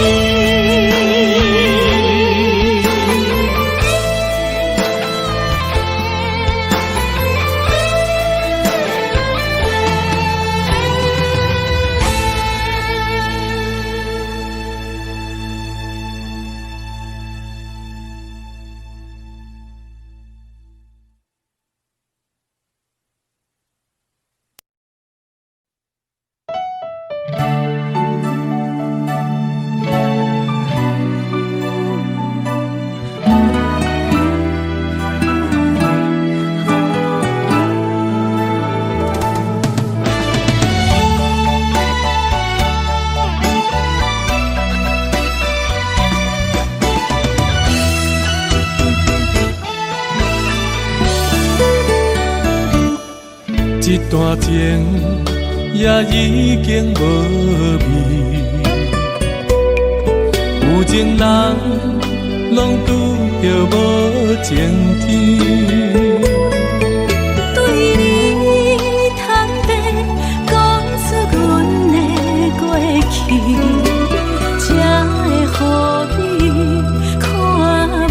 一段情也已经无味，有情人拢拄着无情天。对你通白讲出阮的过去，才会予你看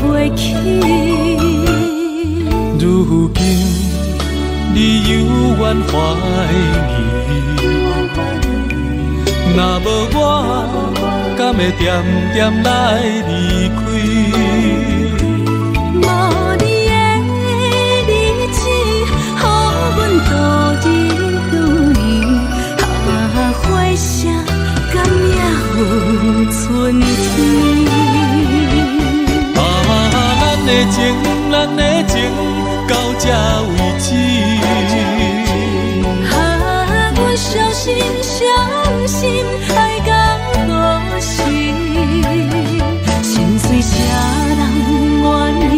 袂起。怀疑。若无我，敢会点点来离开？无你的日子，予阮度日如年。花谢，甘也有春天。咱的情，咱的情，到这为止。阮相信，相信爱到何时？心碎啥人愿意？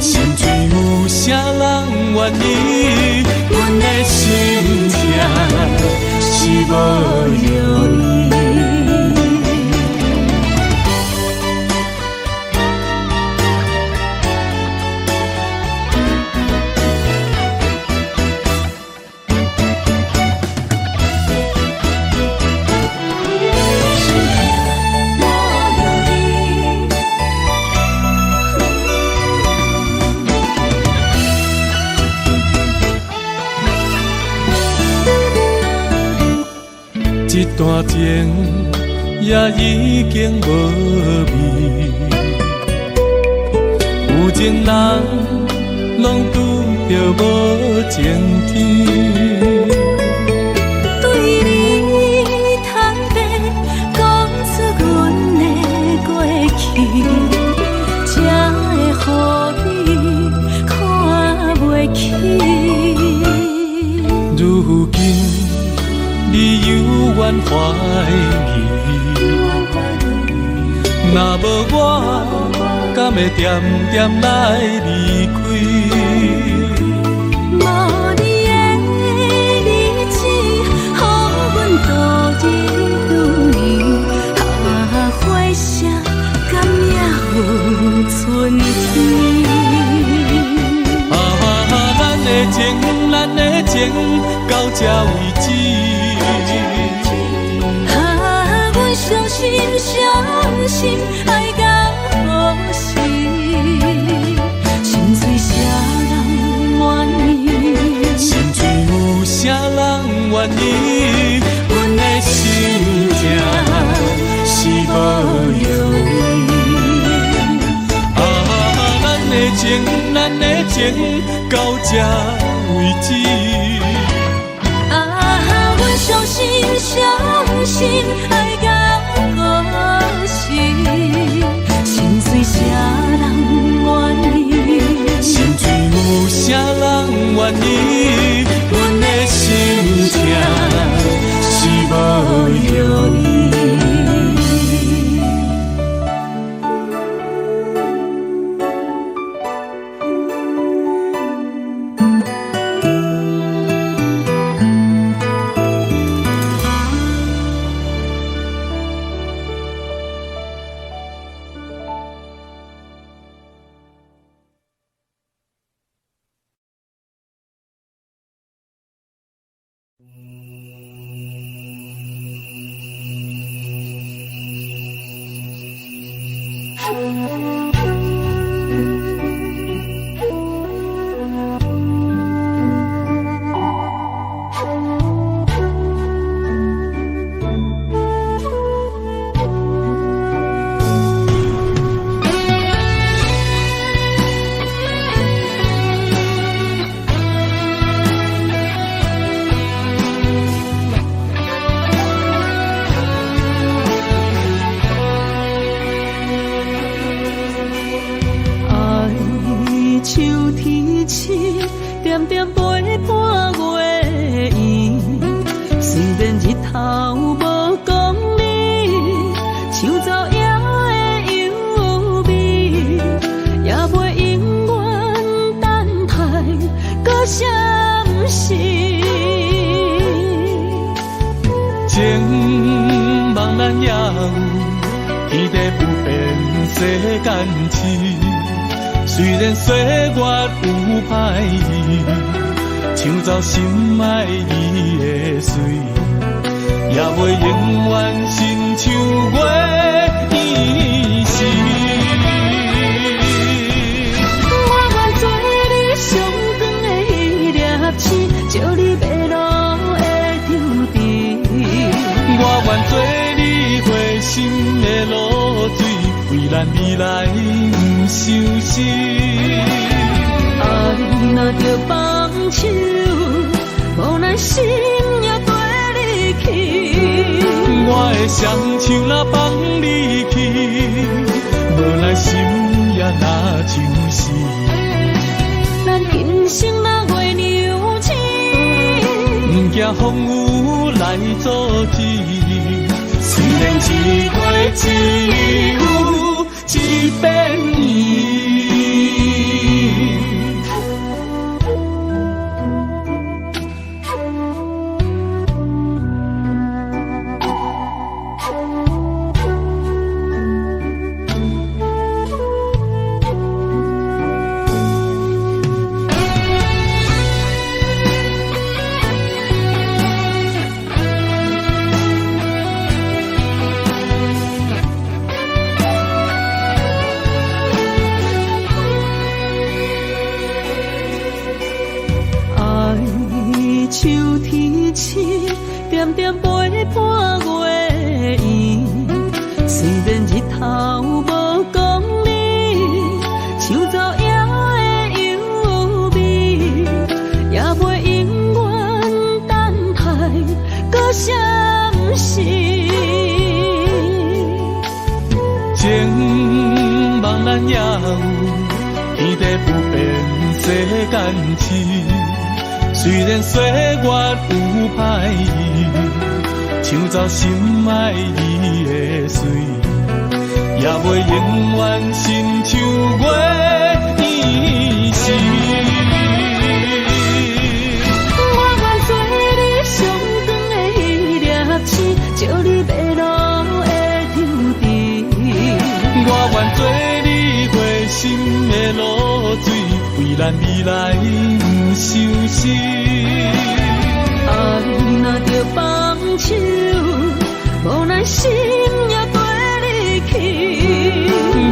心碎有啥人愿意？阮的心痛是无容易。一段情也已经无味，有情人拢拄着无情天。对你坦白，讲出阮的过去，才会予你看袂起。如今你犹原怀疑，若无我，敢会点点来离开？无你的日子，予阮度日如年。花谢，甘也有春天。咱的情，咱的情，到这为止。阮相信，相信爱到何时？心碎啥人愿意？心碎有啥人愿意？阮的心痛是无容易。咱的情，咱的情，到这为止。阮相信，相信爱到何时？心碎啥人愿意？心碎有啥人愿意？阮的心痛是无容易。情茫然也有天地不变世间事，虽然岁月有歹意，抢走心爱伊的水，也袂永远亲像月伊是。我愿做你上长的迄粒星，照你。咱未来不相信。爱若着放手，无奈心也跟你去。我的双手若放你去，无奈心也若像是。咱今生若月娘星，不惊风雨来阻止。虽然一月只有一遍年。秋天起，点点陪伴月圆。虽然日头无讲你，像早夜的幽味，也袂永远等待搁闪烁。情茫然也有，天地不变世间事。虽然岁月有歹意，抢走心爱你的水，也袂永远亲像月圆时。我愿做你上长的迄粒星，照你迷路的抽屉。我愿做你回心的露水，为咱未来不相信。爱若着放手，无奈心也跟你去。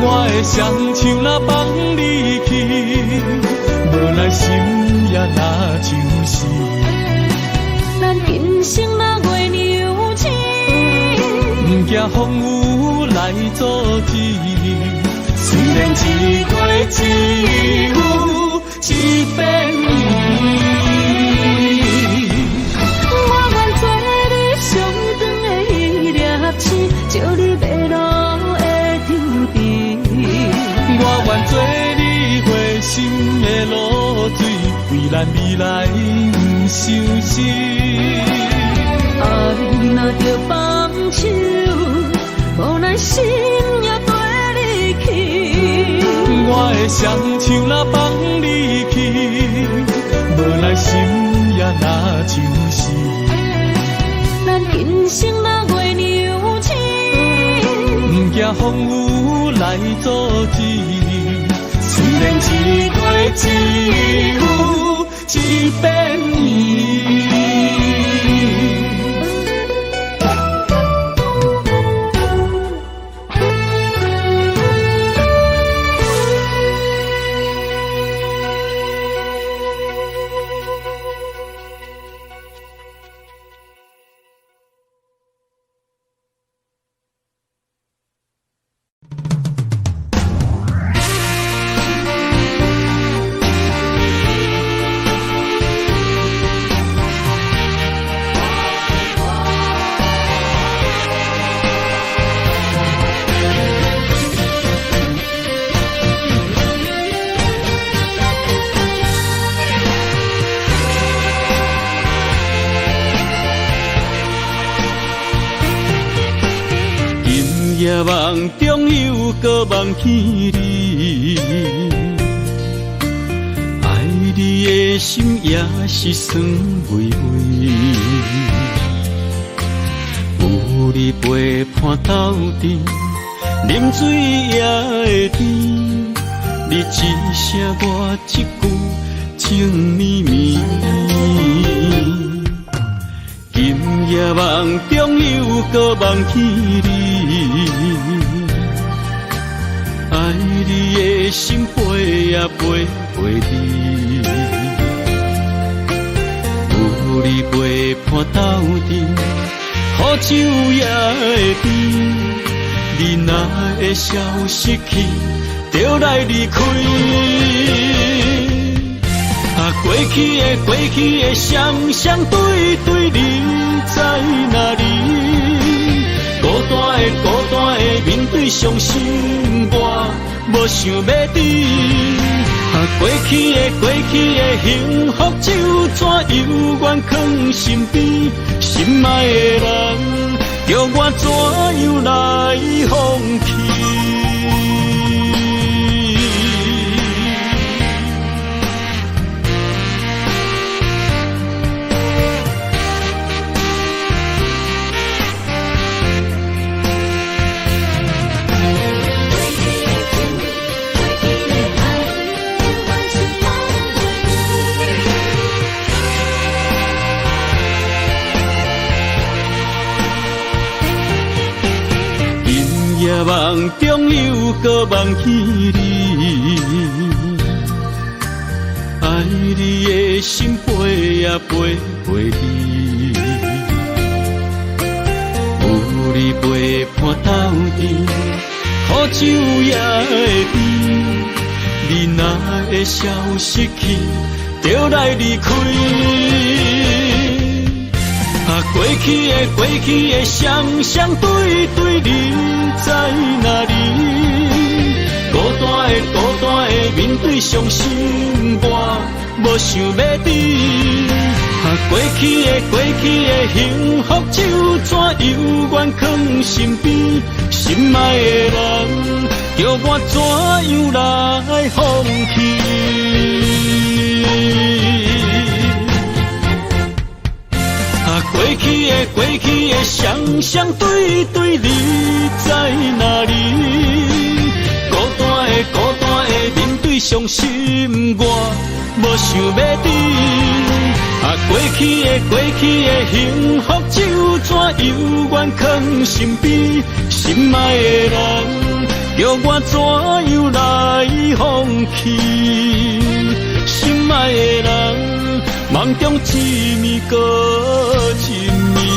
我的双手若放你去，无奈心也若像是。咱今生若月娘星，不惊风雨来阻止。虽然一月只有一遍年。照你迷路的抽屉，我愿做你回心的露水，为咱未来不相信。爱若着放手，无奈心也跟你去。我的双手若放你去，无奈心也若像是。咱今生若月娘星，不惊风雨来阻止。虽然一月只有一遍年。夜梦中有个梦见你，爱你的心也是酸微微。有你陪伴斗阵，啉水也会甜。你一声我一句，情绵绵。今夜梦中有个梦见你，爱你的心陪啊陪你，有你陪伴斗阵，苦酒也会甜，你若会消失去，就来离开。过去的双双对对，你在哪里？孤单的面对伤心，我无想要知。过去的幸福就怎犹原藏心边，心爱的人，叫我怎样来放弃？梦中又搁梦见你，爱你的心飞啊飞飞你，有你陪伴斗阵，苦酒也会甜。你若会消失去，就来离开。过去的双双对对，你在哪里？孤单的面对伤心，我无想要知。过去的幸福就怎犹原藏心边，心爱的人，叫我怎样来放弃？过去的双双对对，你在哪里？孤单的面对伤心，我无想要知。过去的幸福就怎犹原藏心边，心爱的人，叫我怎样来放弃？心爱的人，梦中一暝搁一暝。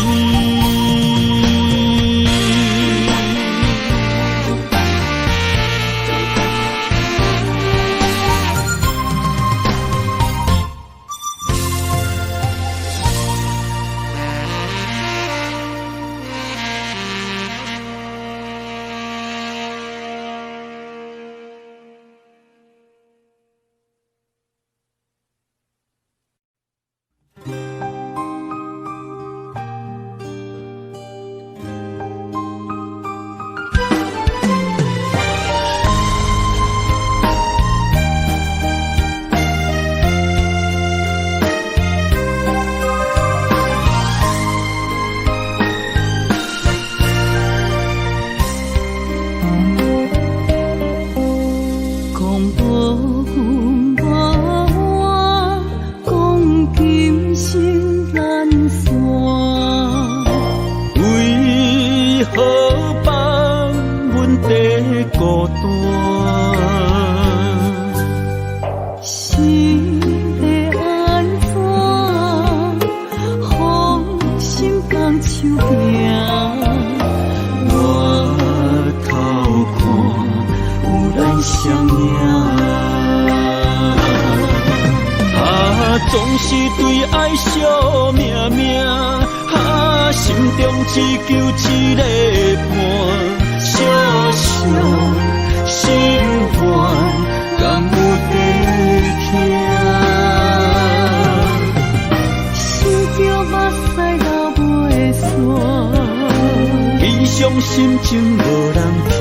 总是对爱惜命命，心中只求一个伴，小小心愿，敢有地听？心着目屎流袂散，悲伤心情无人听。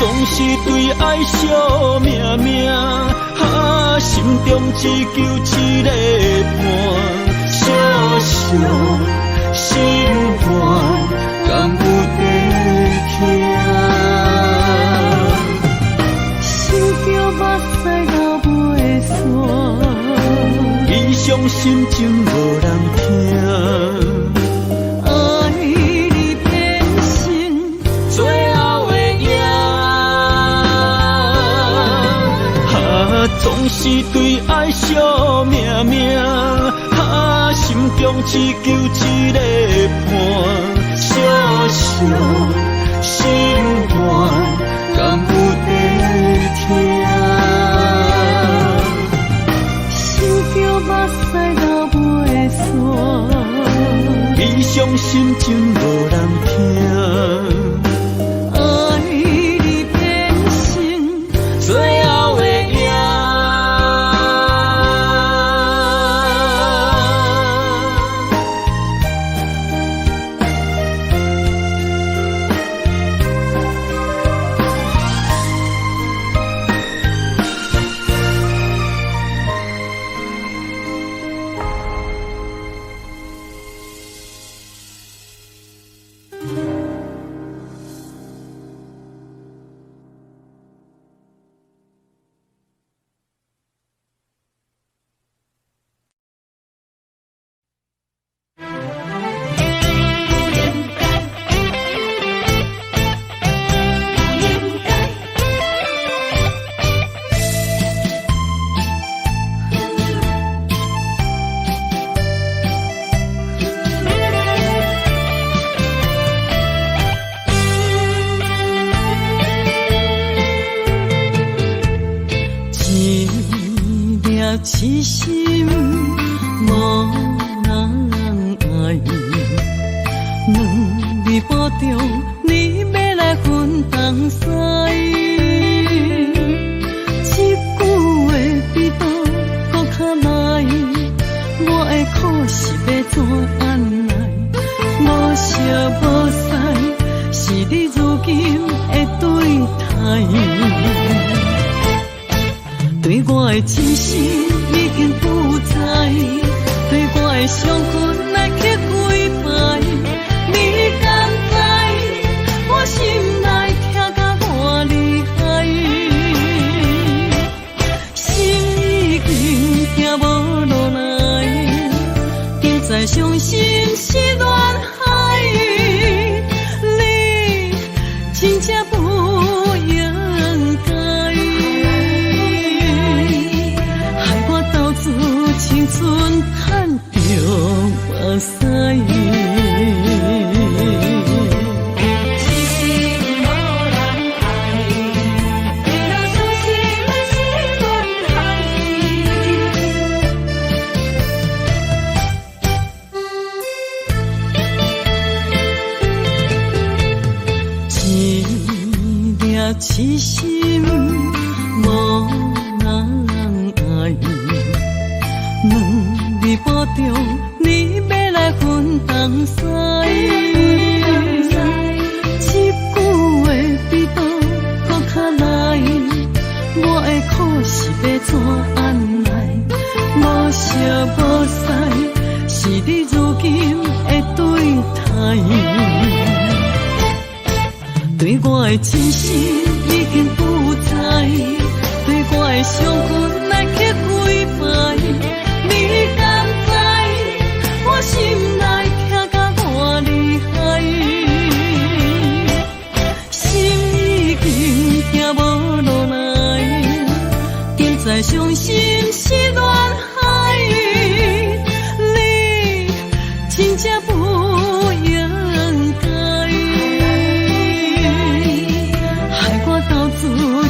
总是对爱惜命命，心中只求一个伴，小小心愿，敢有地听？想着目屎流袂煞，理想心情无人听。总是对爱惜命命，心中只求一个伴，小小心愿，敢有地听？想着目屎流袂煞，理想心情无人听。痴心无人爱，两字保重，你要来分东西。一句话比刀搁较来，我的苦是要怎安来？无惜无使，是你如今的对待。对我的真心已经不知，对我的伤痕来去几摆，你敢知我心内痛甲偌厉害？心已经行无落来，定在伤心是恋海，你真正不应该。青春叹着目屎，痴心无人爱，为了伤心的是恋海。一粒痴心无人爱。两字保重，你要来分东西。一句话比刀搁较来，我的苦是要怎安来？无惜无使，是你如今的对待。对我的真心已经不知，对我的伤痕来去几摆。你敢知我心内痛甲偌厉害？心已经行无落来，定在伤心是恋海，你真正不应该，害我斗自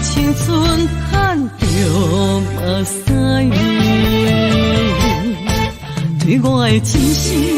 青春叹着目屎。对我的真心